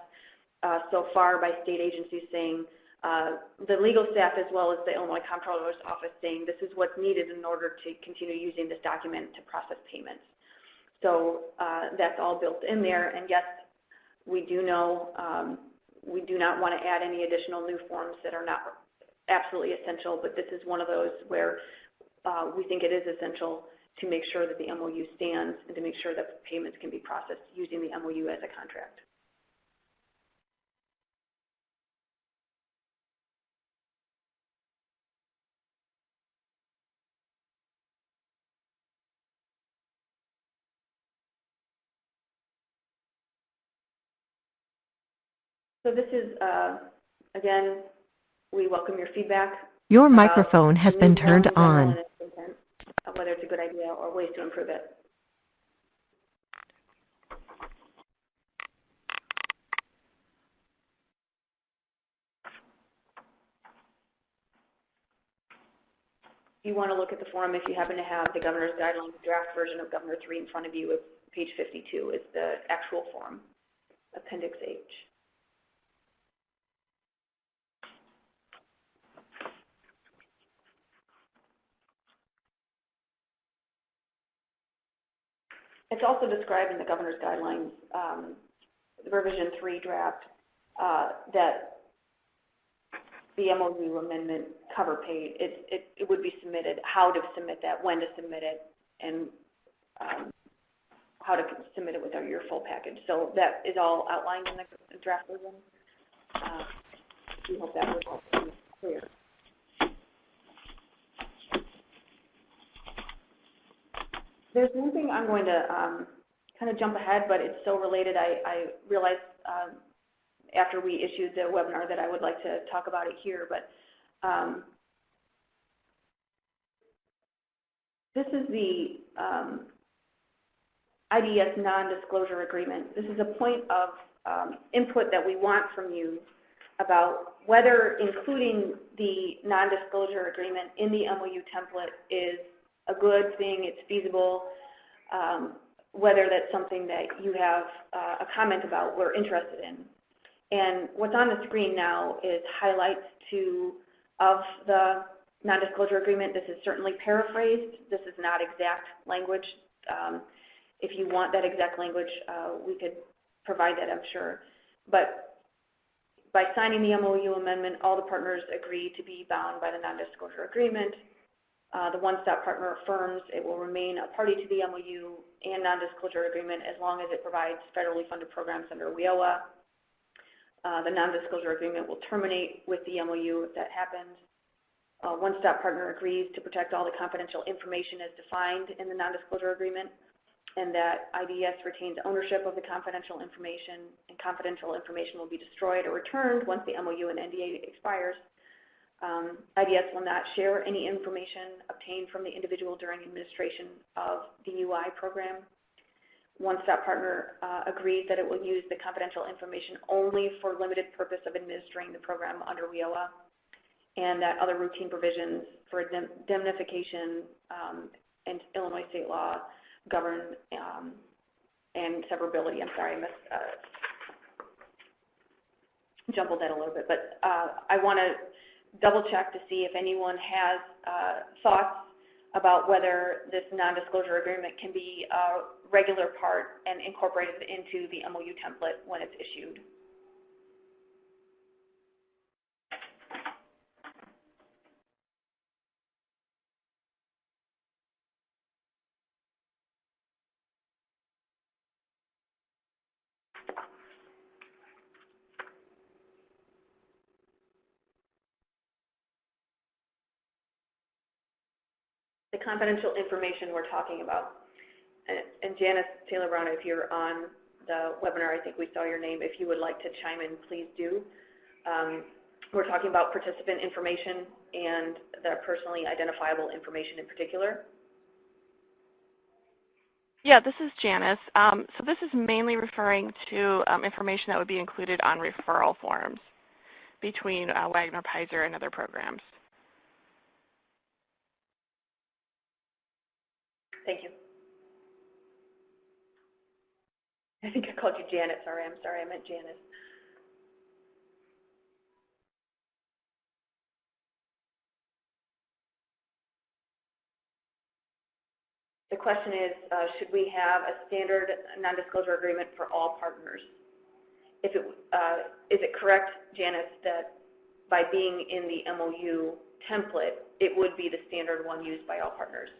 so far by state agencies saying, the legal staff as well as the Illinois Comptroller's Office saying this is what's needed in order to continue using this document to process payments. So that's all built in there, and yes, we do know we do not want to add any additional new forms that are not absolutely essential, but this is one of those where we think it is essential to make sure that the MOU stands and to make sure that payments can be processed using the MOU as a contract. So this is, again, we welcome your feedback. Your microphone has been turned on. Whether it's a good idea or ways to improve it. You want to look at the form if you happen to have the Governor's Guidelines draft version of Governor 3 in front of you. Page 52 is the actual form, Appendix H. It's also described in the Governor's Guidelines, the Revision 3 draft, that the MOU amendment cover page, it would be submitted, how to submit that, when to submit it, and how to submit it with your full package. So that is all outlined in the draft version. We hope that was clear. There's one thing I'm going to kind of jump ahead, but it's so related. I realized after we issued the webinar that I would like to talk about it here, but this is the IDS non-disclosure agreement. This is a point of input that we want from you about whether including the non-disclosure agreement in the MOU template is a good thing, it's feasible, whether that's something that you have a comment about or interested in. And what's on the screen now is highlights of the non-disclosure agreement. This is certainly paraphrased. This is not exact language. If you want that exact language, we could provide that, I'm sure. But by signing the MOU amendment, all the partners agree to be bound by the non-disclosure agreement. The one-stop partner affirms it will remain a party to the MOU and non-disclosure agreement as long as it provides federally funded programs under WIOA. The non-disclosure agreement will terminate with the MOU if that happens. One-stop partner agrees to protect all the confidential information as defined in the non-disclosure agreement, and that IDS retains ownership of the confidential information, and confidential information will be destroyed or returned once the MOU and NDA expires. IDS will not share any information obtained from the individual during administration of the UI program. One-stop partner agrees that it will use the confidential information only for limited purpose of administering the program under WIOA, and that other routine provisions for indemnification and Illinois state law govern and severability. I'm sorry, I jumbled that a little bit, but I want to double check to see if anyone has thoughts about whether this non-disclosure agreement can be a regular part and incorporated into the MOU template when it's issued. The confidential information we're talking about. And Janice Taylor-Brown, if you're on the webinar, I think we saw your name. If you would like to chime in, please do. We're talking about participant information and the personally identifiable information in particular. Yeah, this is Janice. So this is mainly referring to information that would be included on referral forms between Wagner, Pizer, and other programs. Thank you. I think I called you Janet. Sorry, I'm sorry. I meant Janice. The question is, should we have a standard non-disclosure agreement for all partners? If it, is it correct, Janice, that by being in the MOU template, it would be the standard one used by all partners?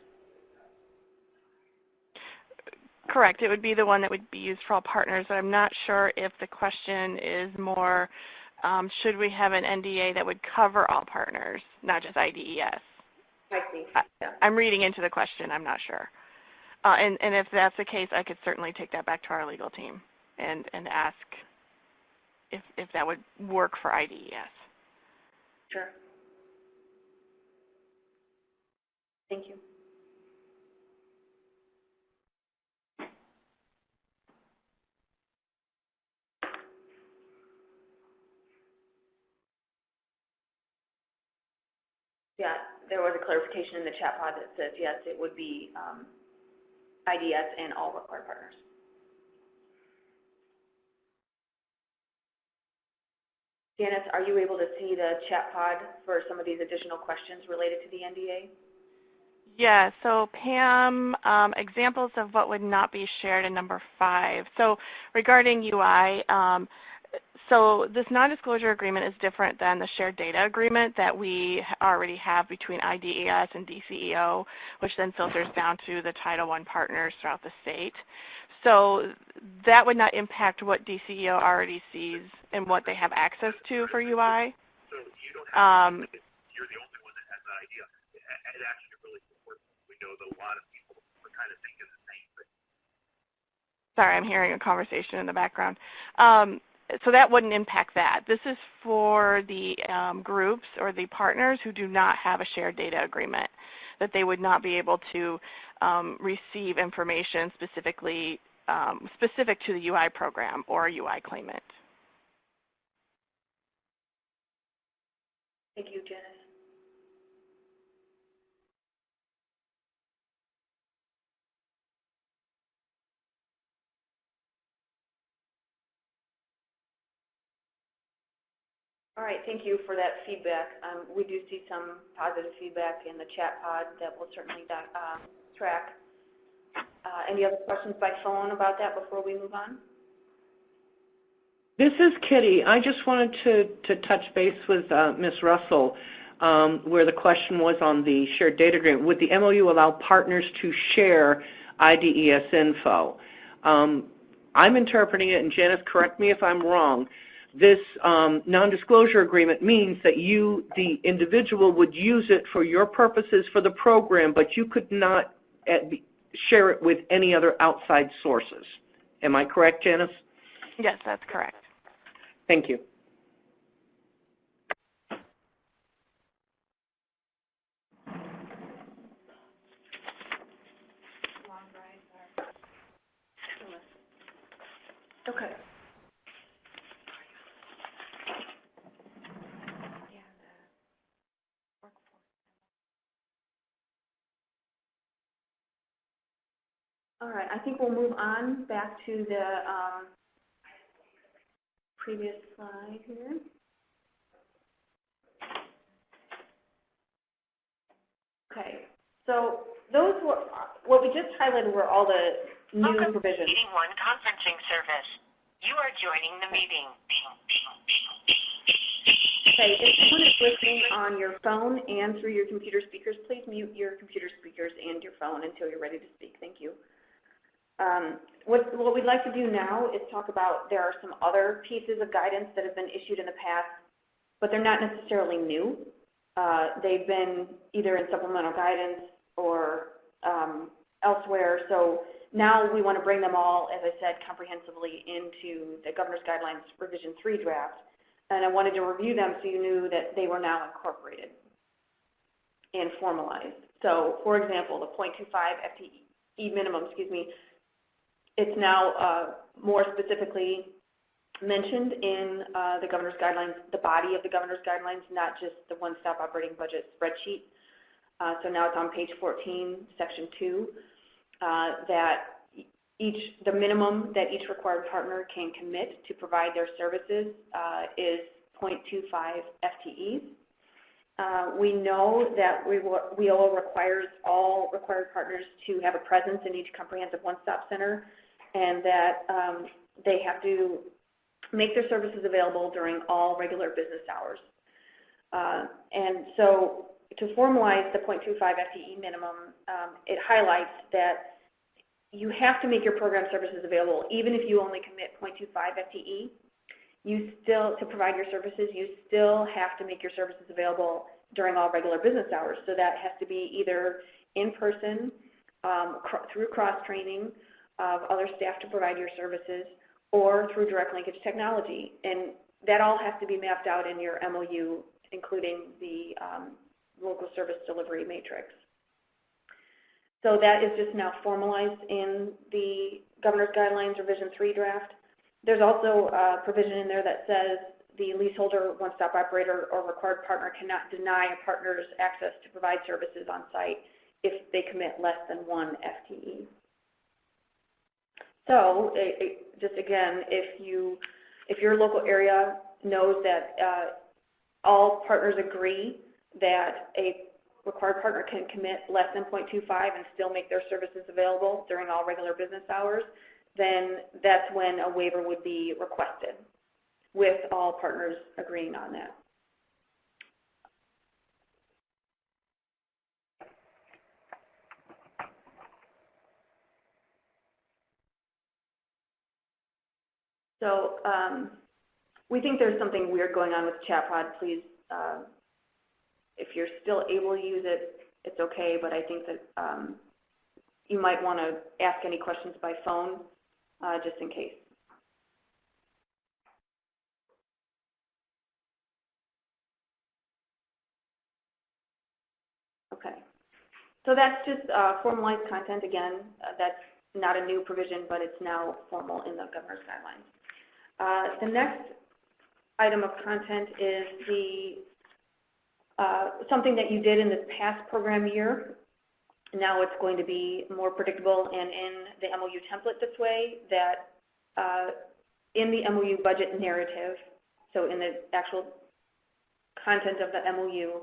Correct. It would be the one that would be used for all partners, but I'm not sure if the question is more, should we have an NDA that would cover all partners, not just IDES? I see. Yeah. I'm reading into the question. I'm not sure. And if that's the case, I could certainly take that back to our legal team and ask if that would work for IDES. Sure. Thank you. Yeah, there was a clarification in the chat pod that says, yes, it would be IDS and all required partners. Janice, are you able to see the chat pod for some of these additional questions related to the NDA? Yeah, so Pam, examples of what would not be shared in number 5. So regarding UI, so this non-disclosure agreement is different than the shared data agreement that we already have between IDES and DCEO, which then filters down to the Title I partners throughout the state. So that would not impact what DCEO already sees and what they have access to for UI. you don't have to you're the only one that has that idea. It actually really supports. We know that a lot of people are kind of thinking the same thing. Sorry, I'm hearing a conversation in the background. So that wouldn't impact that. This is for the groups or the partners who do not have a shared data agreement, that they would not be able to receive information specifically specific to the UI program or a UI claimant. Thank you, Janice. All right, thank you for that feedback. We do see some positive feedback in the chat pod that we'll certainly track. Any other questions by phone about that before we move on? This is Kitty. I just wanted to touch base with Ms. Russell, where the question was on the shared data agreement. Would the MOU allow partners to share IDES info? I'm interpreting it, and Janice, correct me if I'm wrong, this non-disclosure agreement means that you, the individual, would use it for your purposes for the program, but you could not share it with any other outside sources. Am I correct, Janice? Yes, that's correct. Thank you. Okay. All right, I think we'll move on back to the previous slide here. Okay, so those were, what we just highlighted were all the new Welcome provisions. to Meeting 1 conferencing service. You are joining the meeting. Okay, if someone is listening on your phone and through your computer speakers, please mute your computer speakers and your phone until you're ready to speak. Thank you. What we'd like to do now is talk about, there are some other pieces of guidance that have been issued in the past, but they're not necessarily new. They've been either in supplemental guidance or elsewhere. So now we want to bring them all, as I said, comprehensively into the Governor's Guidelines Revision 3 draft. And I wanted to review them so you knew that they were now incorporated and formalized. So, for example, the 0.25 FTE minimum, it's now more specifically mentioned in the Governor's Guidelines, the body of the Governor's Guidelines, not just the one-stop operating budget spreadsheet. So now it's on page 14, section 2, that the minimum that each required partner can commit to provide their services is 0.25 FTEs. We know that WIOA requires all required partners to have a presence in each comprehensive one-stop center, and that they have to make their services available during all regular business hours. And so to formalize the 0.25 FTE minimum, it highlights that you have to make your program services available, even if you only commit 0.25 FTE. You still, to provide your services, you still have to make your services available during all regular business hours. So that has to be either in person, through cross-training of other staff to provide your services, or through direct linkage technology. And that all has to be mapped out in your MOU, including the local service delivery matrix. So that is just now formalized in the Governor's Guidelines Revision 3 draft. There's also a provision in there that says the leaseholder, one-stop operator, or required partner cannot deny a partner's access to provide services on site if they commit less than 1 FTE. So just again, if your local area knows that all partners agree that a required partner can commit less than 0.25 and still make their services available during all regular business hours, then that's when a waiver would be requested, with all partners agreeing on that. So we think there's something weird going on with chat pod. Please if you're still able to use it, it's okay, but I think that you might want to ask any questions by phone just in case. Okay, so that's just formalized content again. That's not a new provision, but it's now formal in the governor's guidelines. The next item of content is the something that you did in this past program year. Now it's going to be more predictable and in the MOU template this way, that in the MOU budget narrative, so in the actual content of the MOU,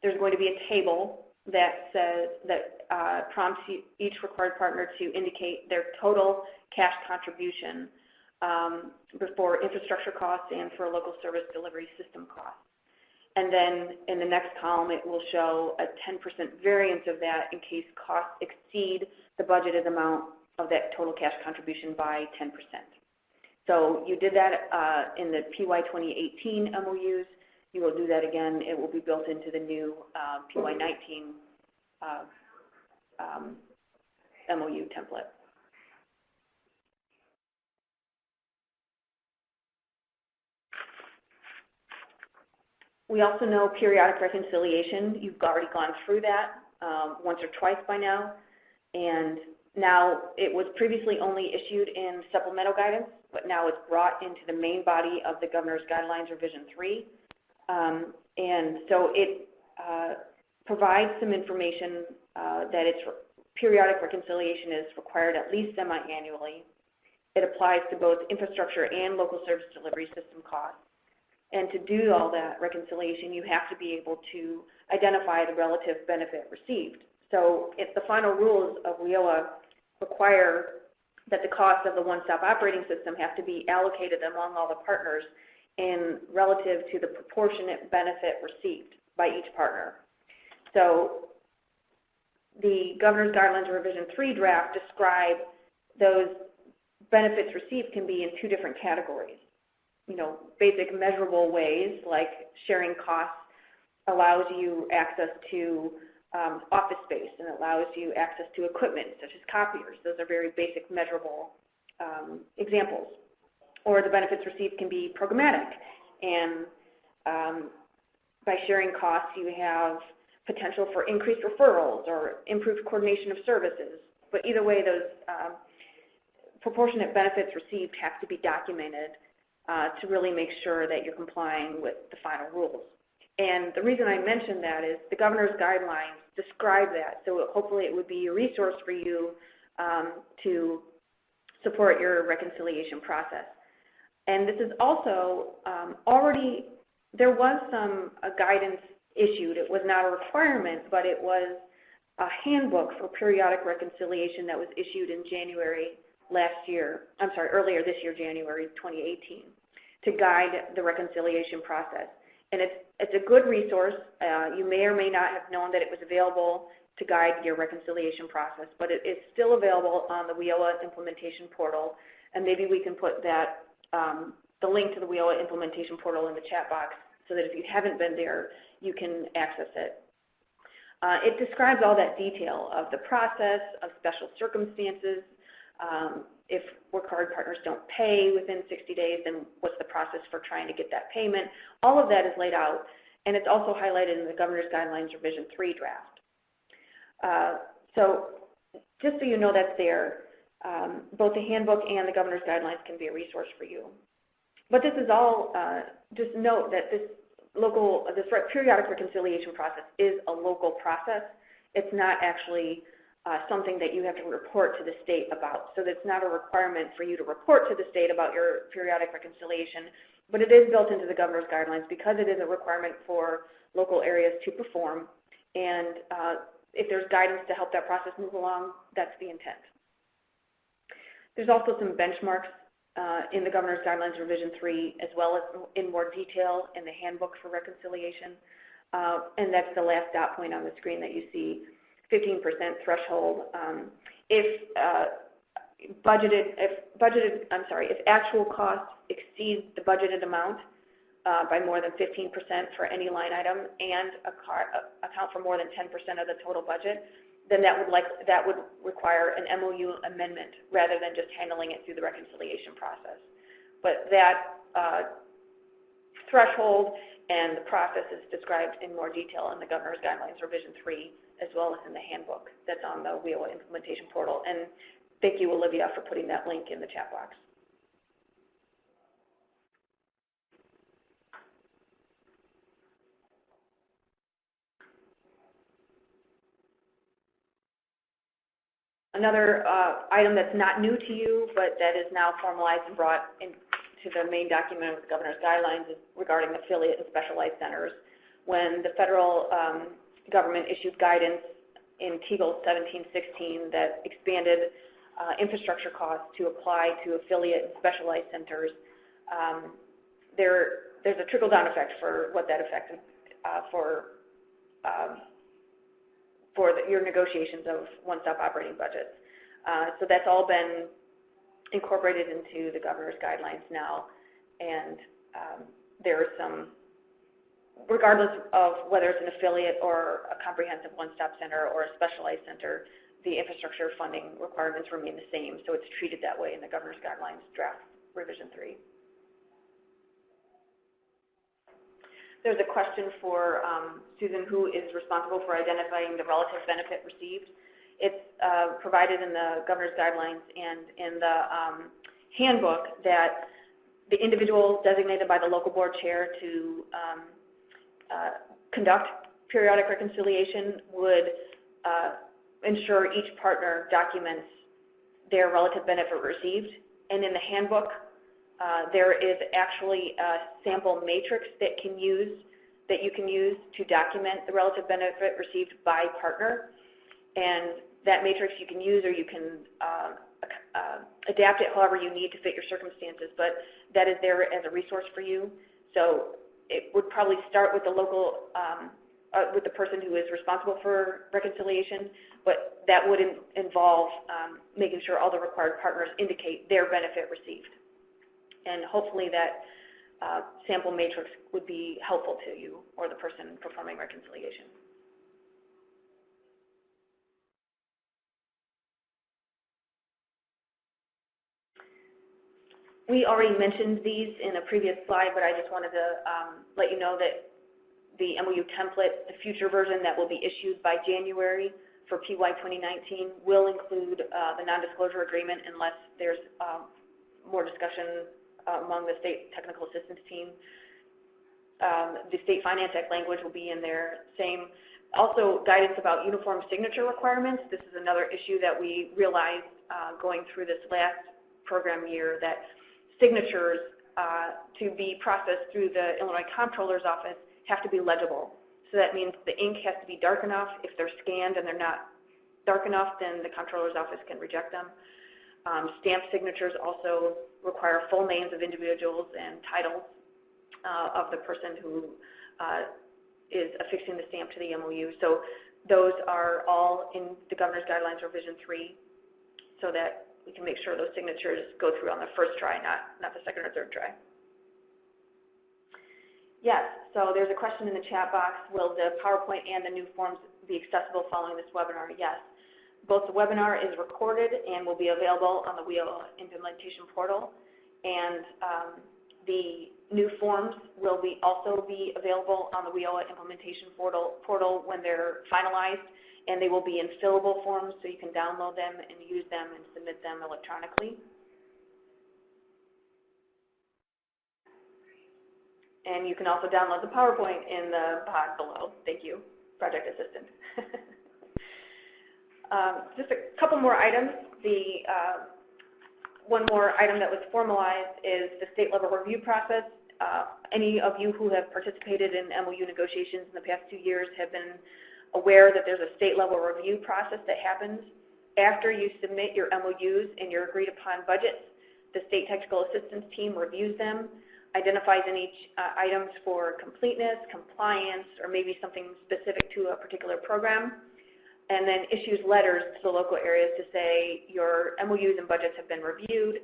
there's going to be a table that says, that prompts each required partner to indicate their total cash contribution for infrastructure costs and for local service delivery system costs. And then in the next column, it will show a 10% variance of that in case costs exceed the budgeted amount of that total cash contribution by 10%. So you did that in the PY 2018 MOUs. You will do that again. It will be built into the new PY 19 MOU template. We also know periodic reconciliation. You've already gone through that once or twice by now. And now it was previously only issued in supplemental guidance, but now it's brought into the main body of the Governor's Guidelines Revision 3. And so it provides some information that its periodic reconciliation is required at least semi-annually. It applies to both infrastructure and local service delivery system costs. And to do all that reconciliation, you have to be able to identify the relative benefit received. So if the final rules of WIOA require that the cost of the one-stop operating system have to be allocated among all the partners in relative to the proportionate benefit received by each partner. So the Governor's Guidelines Revision 3 draft describe those benefits received can be in two different categories. You know, basic measurable ways like sharing costs allows you access to office space and allows you access to equipment such as copiers. Those are very basic measurable examples. Or the benefits received can be programmatic, and by sharing costs you have potential for increased referrals or improved coordination of services. But either way, those proportionate benefits received have to be documented to really make sure that you're complying with the final rules. And the reason I mentioned that is the Governor's Guidelines describe that, so hopefully it would be a resource for you to support your reconciliation process. And this is also already, there was some guidance issued. It was not a requirement, but it was a handbook for periodic reconciliation that was issued in January last year, I'm sorry, earlier this year, January 2018, to guide the reconciliation process. And it's a good resource. You may or may not have known that it was available to guide your reconciliation process, but it is still available on the WIOA implementation portal. And maybe we can put that, the link to the WIOA implementation portal in the chat box so that if you haven't been there, you can access it. It describes all that detail of the process, of special circumstances. If work-hard partners don't pay within 60 days, then what's the process for trying to get that payment? All of that is laid out, and it's also highlighted in the Governor's Guidelines Revision 3 draft. So just so you know that's there, both the handbook and the Governor's Guidelines can be a resource for you. But this is all, just note that this periodic reconciliation process is a local process. It's not actually something that you have to report to the state about. So that's not a requirement for you to report to the state about your periodic reconciliation, but it is built into the Governor's Guidelines because it is a requirement for local areas to perform. And if there's guidance to help that process move along, that's the intent. There's also some benchmarks in the Governor's Guidelines Revision 3, as well as in more detail in the handbook for reconciliation. And that's the last dot point on the screen that you see. 15% threshold. If actual costs exceed the budgeted amount, by more than 15% for any line item and account for more than 10% of the total budget, then that would require an MOU amendment rather than just handling it through the reconciliation process. But that threshold and the process is described in more detail in the Governor's Guidelines Revision 3, as well as in the handbook that's on the WIOA implementation portal. And thank you, Olivia, for putting that link in the chat box. Another item that's not new to you, but that is now formalized and brought into the main document of the Governor's Guidelines is regarding affiliate and specialized centers. When the federal government issued guidance in TEGL 1716 that expanded infrastructure costs to apply to affiliate and specialized centers, there's a trickle-down effect for what that affected for your negotiations of one-stop operating budgets. So that's all been incorporated into the Governor's Guidelines now, and there are some, regardless of whether it's an affiliate or a comprehensive one-stop center or a specialized center, the infrastructure funding requirements remain the same, so it's treated that way in the Governor's Guidelines draft Revision 3. There's a question for Susan, who is responsible for identifying the relative benefit received. It's provided in the Governor's Guidelines and in the handbook that the individual designated by the local board chair to conduct periodic reconciliation would ensure each partner documents their relative benefit received. And in the handbook, there is actually a sample matrix that you can use to document the relative benefit received by partner. And that matrix you can use, or you can adapt it however you need to fit your circumstances, but that is there as a resource for you. So it would probably start with the local, with the person who is responsible for reconciliation, but that would involve making sure all the required partners indicate their benefit received. And hopefully that sample matrix would be helpful to you or the person performing reconciliation. We already mentioned these in a previous slide, but I just wanted to let you know that the MOU template, the future version that will be issued by January for PY 2019 will include the non-disclosure agreement unless there's more discussion among the state technical assistance team. The State Finance Act language will be in there. Same. Also, guidance about uniform signature requirements. This is another issue that we realized going through this last program year, that signatures to be processed through the Illinois Comptroller's Office have to be legible. So that means the ink has to be dark enough. If they're scanned and they're not dark enough, then the Comptroller's Office can reject them. Stamped signatures also require full names of individuals and titles of the person who is affixing the stamp to the MOU. So those are all in the Governor's Guidelines Revision 3, so that we can make sure those signatures go through on the first try, not the second or third try. Yes, so there's a question in the chat box. Will the PowerPoint and the new forms be accessible following this webinar? Yes. Both the webinar is recorded and will be available on the WIOA implementation portal, and the new forms will also be available on the WIOA implementation portal when they're finalized, and they will be in fillable forms, so you can download them and use them and submit them electronically. And you can also download the PowerPoint in the pod below. Thank you, Project Assistant. Just a couple more items. One more item that was formalized is the state level review process. Any of you who have participated in MOU negotiations in the past 2 years have been aware that there's a state level review process that happens after you submit your MOUs and your agreed upon budgets. The state technical assistance team reviews them, identifies any items for completeness, compliance, or maybe something specific to a particular program, and then issues letters to the local areas to say your MOUs and budgets have been reviewed.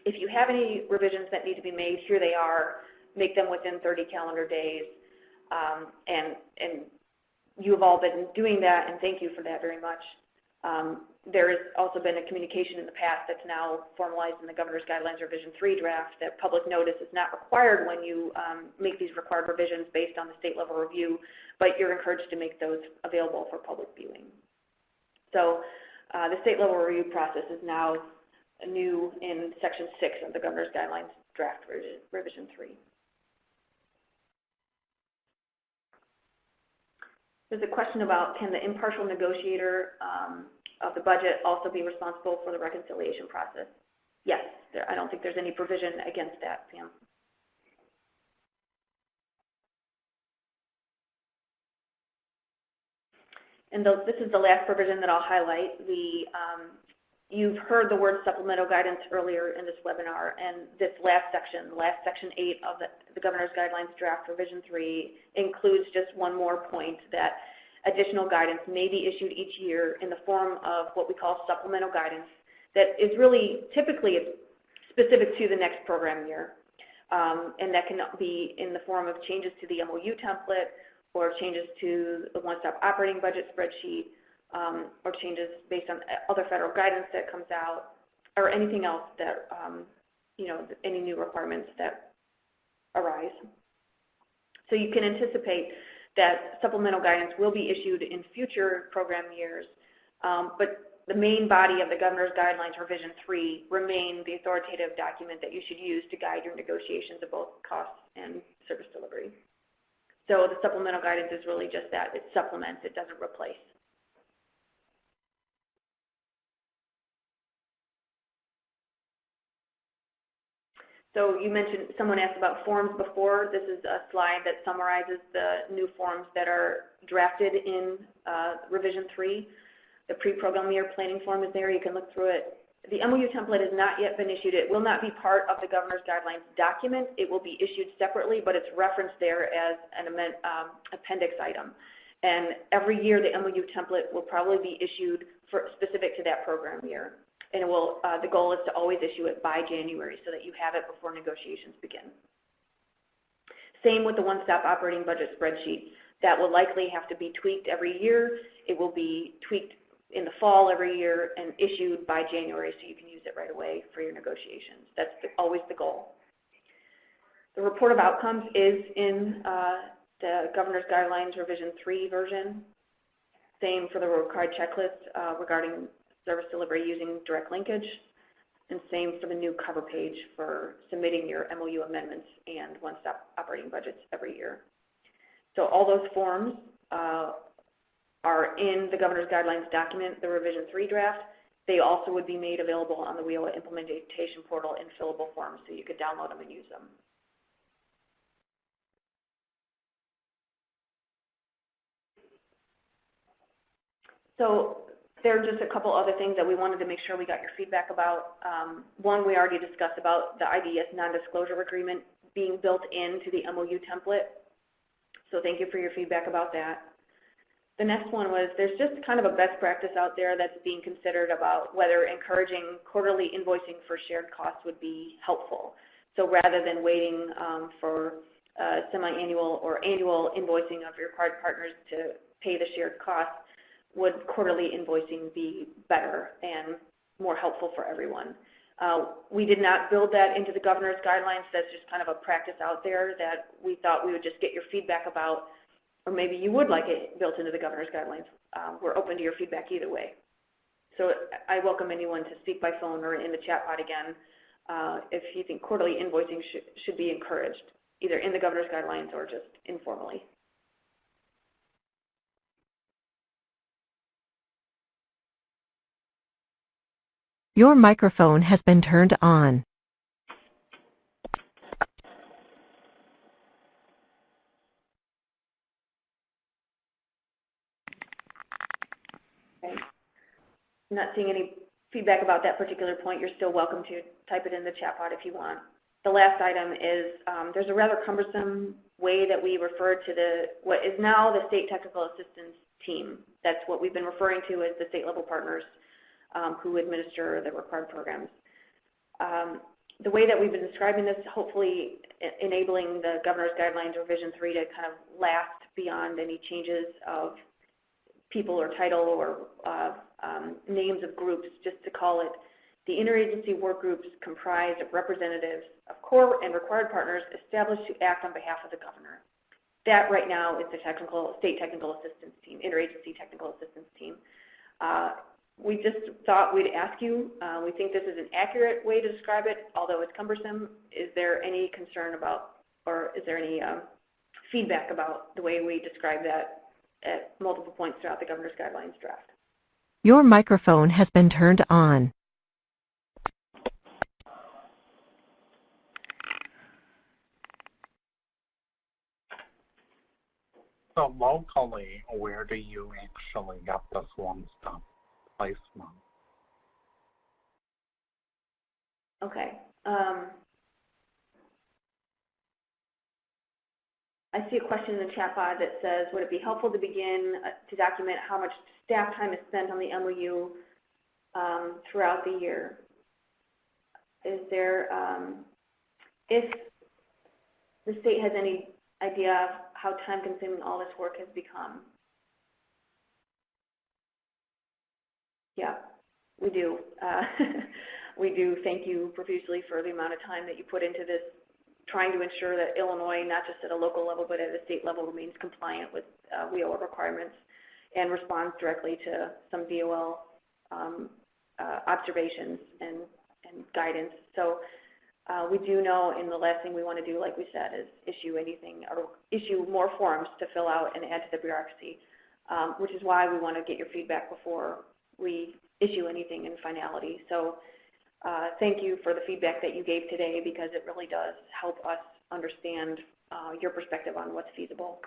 If you have any revisions that need to be made, here they are. make them within 30 calendar days. And you have all been doing that, and thank you for that very much. There has also been a communication in the past that's now formalized in the Governor's Guidelines Revision 3 draft that public notice is not required when you make these required revisions based on the state level review, but you're encouraged to make those available for public viewing. So the state level review process is now new in Section 6 of the Governor's Guidelines draft Revision 3. There's a question about, can the impartial negotiator of the budget also be responsible for the reconciliation process? Yes, I don't think there's any provision against that, Pam. And this is the last provision that I'll highlight. You've heard the word supplemental guidance earlier in this webinar, and this last section 8 of the Governor's Guidelines Draft Revision 3 includes just one more point, that additional guidance may be issued each year in the form of what we call supplemental guidance that is really typically specific to the next program year. And that can be in the form of changes to the MOU template, or changes to the one-stop operating budget spreadsheet, or changes based on other federal guidance that comes out, or anything else that, any new requirements that arise. So you can anticipate that supplemental guidance will be issued in future program years, but the main body of the Governor's Guidelines Revision 3 remain the authoritative document that you should use to guide your negotiations of both costs and service delivery. So the supplemental guidance is really just that. It supplements, it doesn't replace. So you mentioned, someone asked about forms before. This is a slide that summarizes the new forms that are drafted in Revision 3. The pre-program year planning form is there. You can look through it. The MOU template has not yet been issued. It will not be part of the Governor's Guidelines document. It will be issued separately, but it's referenced there as an appendix item. And every year the MOU template will probably be issued specific to that program year. And it will, the goal is to always issue it by January so that you have it before negotiations begin. Same with the one-stop operating budget spreadsheet. That will likely have to be tweaked every year. It will be tweaked in the fall every year and issued by January so you can use it right away for your negotiations. That's always the goal. The report of outcomes is in the Governor's Guidelines Revision 3 version. Same for the required checklist regarding service delivery using direct linkage, and same for the new cover page for submitting your MOU amendments and one-stop operating budgets every year. So all those forms are in the Governor's Guidelines document, the Revision 3 draft. They also would be made available on the WIOA implementation portal in fillable forms, so you could download them and use them. So there are just a couple other things that we wanted to make sure we got your feedback about. One, we already discussed about the IDES non-disclosure agreement being built into the MOU template. So thank you for your feedback about that. The next one was, there's just kind of a best practice out there that's being considered about whether encouraging quarterly invoicing for shared costs would be helpful. So rather than waiting for semi-annual or annual invoicing of your required partners to pay the shared costs, would quarterly invoicing be better and more helpful for everyone? We did not build that into the Governor's Guidelines. That's just kind of a practice out there that we thought we would just get your feedback about, or maybe you would like it built into the Governor's Guidelines. We're open to your feedback either way. So I welcome anyone to speak by phone or in the chat pod again if you think quarterly invoicing should be encouraged, either in the Governor's Guidelines or just informally. Your microphone has been turned on. Okay. I'm not seeing any feedback about that particular point. You're still welcome to type it in the chat pod if you want. The last item is there's a rather cumbersome way that we refer to what is now the State Technical Assistance Team. That's what we've been referring to as the state level partners who administer the required programs. the way that we've been describing this, hopefully enabling the Governor's Guidelines Revision 3 to kind of last beyond any changes of people or title or names of groups, just to call it the interagency work groups comprised of representatives of core and required partners established to act on behalf of the governor. That right now is the state technical assistance team, interagency technical assistance team. We just thought we'd ask you, we think this is an accurate way to describe it, although it's cumbersome. Is there any concern about, or is there any feedback about the way we describe that at multiple points throughout the Governor's Guidelines draft? Your microphone has been turned on. So locally, where do you actually get this one-stop placement? Okay. I see a question in the chat pod that says, would it be helpful to begin to document how much staff time is spent on the MOU throughout the year? Is there, if the state has any idea of how time-consuming all this work has become? Yeah, we do. We do thank you profusely for the amount of time that you put into this, trying to ensure that Illinois, not just at a local level, but at a state level, remains compliant with WIOA requirements and responds directly to some DOL observations and guidance. So we do know, and the last thing we want to do, like we said, is issue anything or issue more forms to fill out and add to the bureaucracy, which is why we want to get your feedback before we issue anything in finality. So thank you for the feedback that you gave today, because it really does help us understand your perspective on what's feasible.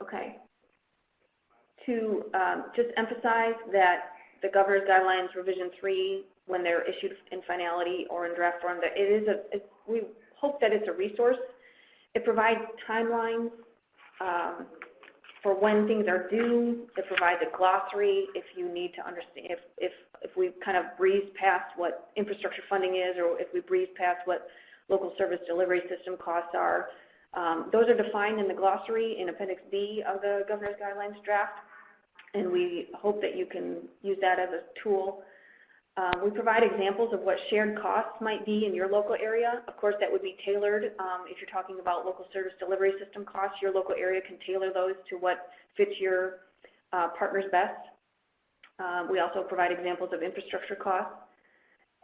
Okay. To just emphasize that the Governor's Guidelines Revision 3, when they're issued in finality or in draft form, that it is we hope that it's a resource. It provides timelines for when things are due. It provides a glossary if you need to understand, if we kind of breeze past what infrastructure funding is, or if we breeze past what local service delivery system costs are. Those are defined in the glossary in Appendix B of the Governor's Guidelines draft, and we hope that you can use that as a tool. We provide examples of what shared costs might be in your local area. Of course, that would be tailored. If you're talking about local service delivery system costs, your local area can tailor those to what fits your partners best. We also provide examples of infrastructure costs.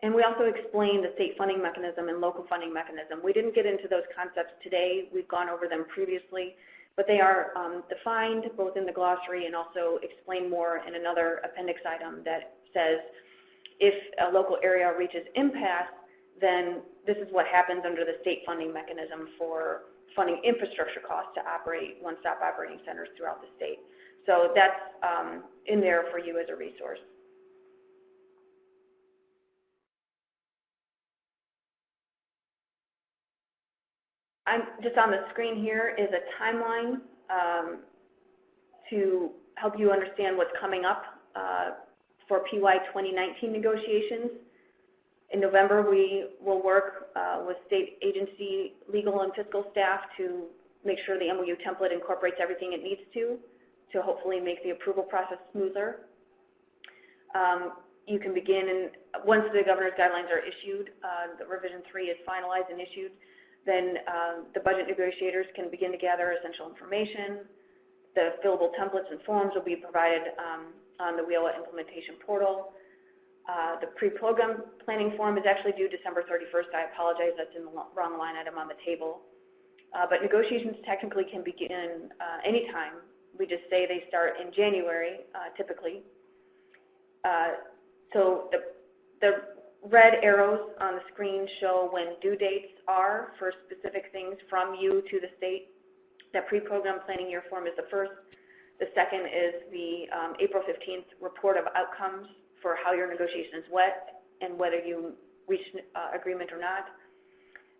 And we also explain the state funding mechanism and local funding mechanism. We didn't get into those concepts today. We've gone over them previously, but they are defined both in the glossary and also explained more in another appendix item that says if a local area reaches impasse, then this is what happens under the state funding mechanism for funding infrastructure costs to operate one-stop operating centers throughout the state. So that's in there for you as a resource. I'm just on the screen here is a timeline to help you understand what's coming up for PY 2019 negotiations. In November, we will work with state agency legal and fiscal staff to make sure the MOU template incorporates everything it needs to hopefully make the approval process smoother. You can begin, and once the Governor's Guidelines are issued, the Revision 3 is finalized and issued, then the budget negotiators can begin to gather essential information. The fillable templates and forms will be provided on the WIOA implementation portal. The pre-program planning form is actually due December 31st. I apologize, that's in the wrong line item on the table. But negotiations technically can begin anytime. We just say they start in January, typically. So the red arrows on the screen show when due dates are for specific things from you to the state. That pre-program planning year form is the first. The second is the April 15th report of outcomes for how your negotiations went and whether you reached agreement or not.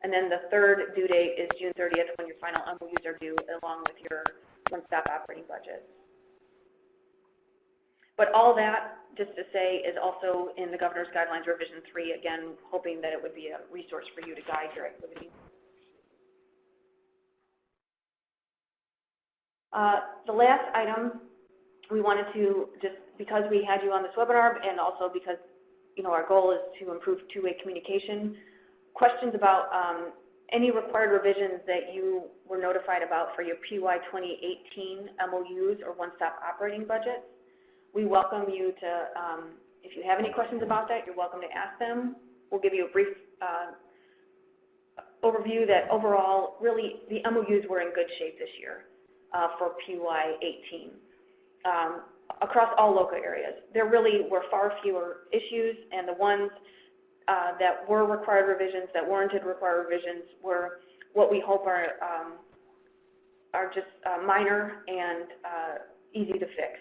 And then the third due date is June 30th when your final MOUs are due, along with your one-stop operating budget. But all that, just to say, is also in the Governor's Guidelines Revision 3, again, hoping that it would be a resource for you to guide your activity. The last item we wanted to, just because we had you on this webinar and also because our goal is to improve two-way communication, questions about any required revisions that you were notified about for your PY 2018 MOUs or one-stop operating budgets. We welcome you to, if you have any questions about that, you're welcome to ask them. We'll give you a brief overview that overall, really, the MOUs were in good shape this year for PY 18 across all local areas. There really were far fewer issues, and the ones that were required revisions, that warranted required revisions, were what we hope are just minor and easy to fix.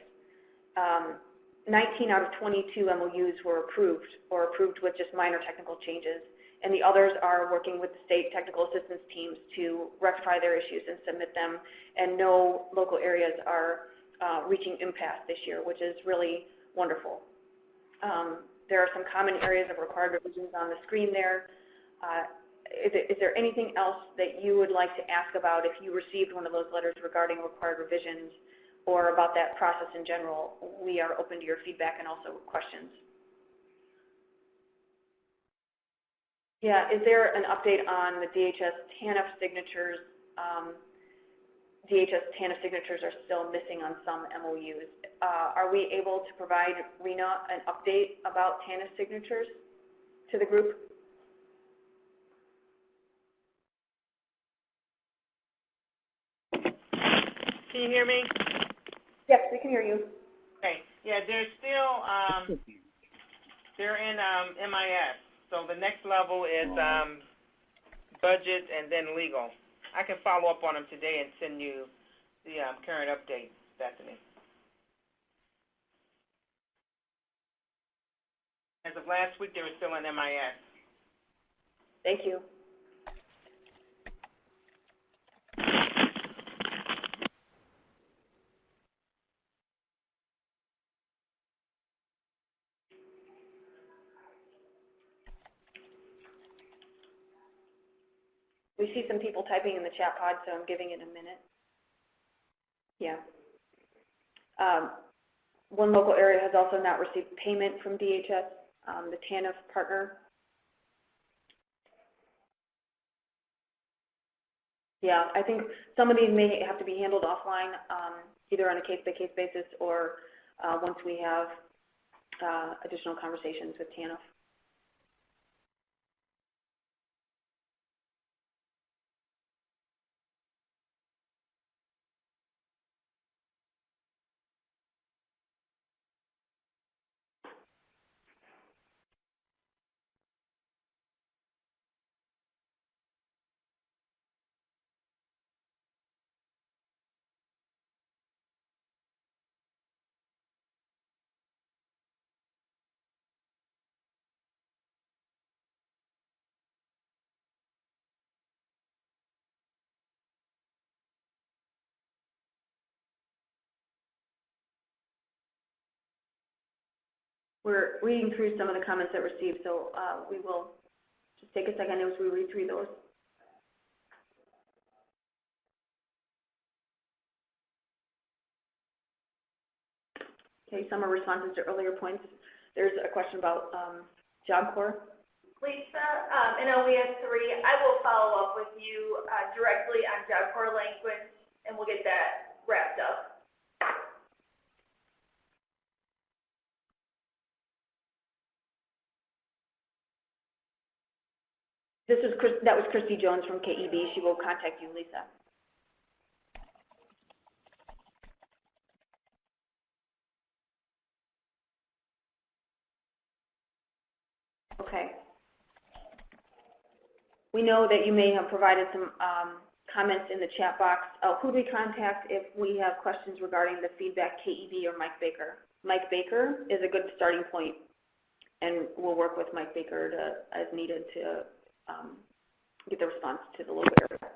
19 out of 22 MOUs were approved or approved with just minor technical changes, and the others are working with the state technical assistance teams to rectify their issues and submit them, and no local areas are reaching impasse this year, which is really wonderful. There are some common areas of required revisions on the screen there. Is there anything else that you would like to ask about if you received one of those letters regarding required revisions or about that process in general? We are open to your feedback and also questions. Yeah, is there an update on the DHS TANF signatures? DHS TANF signatures are still missing on some MOUs. Are we able to provide Rena an update about TANF signatures to the group? Can you hear me? Yes, we can hear you. Okay. Yeah, they're still, they're in MIS. So the next level is budget and then legal. I can follow up on them today and send you the current update, Bethany. As of last week, they were still in MIS. Thank you. We see some people typing in the chat pod, so I'm giving it a minute. Yeah. One local area has also not received payment from DHS, the TANF partner. Yeah, I think some of these may have to be handled offline, either on a case-by-case basis or once we have additional conversations with TANF. We're reading through some of the comments that were received, so we will just take a second as we read through those. Okay, some are responses to earlier points. There's a question about Job Corps. Lisa, in OES 3, I will follow up with you directly on Job Corps language, and we'll get that wrapped up. That was Christy Jones from KEB. She will contact you, Lisa. Okay. We know that you may have provided some comments in the chat box. Who do we contact if we have questions regarding the feedback, KEB or Mike Baker? Mike Baker is a good starting point, and we'll work with Mike Baker as needed to get the response to the local area.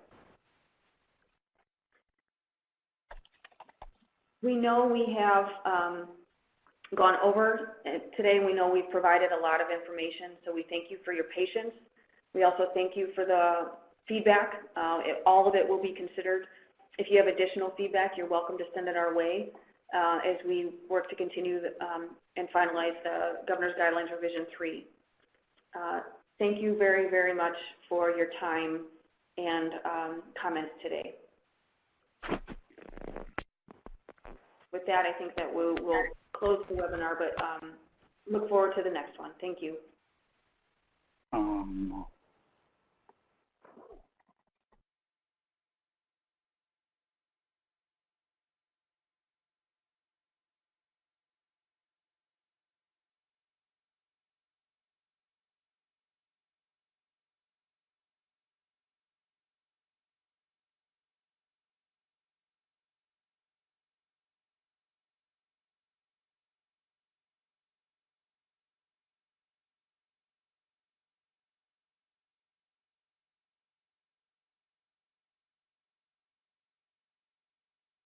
We know we have gone over today. We know we've provided a lot of information, so we thank you for your patience. We also thank you for the feedback. All of it will be considered. If you have additional feedback, you're welcome to send it our way as we work to continue and finalize the Governor's Guidelines Revision 3. Thank you very, very much for your time and comments today. With that, I think that we'll close the webinar, but look forward to the next one. Thank you.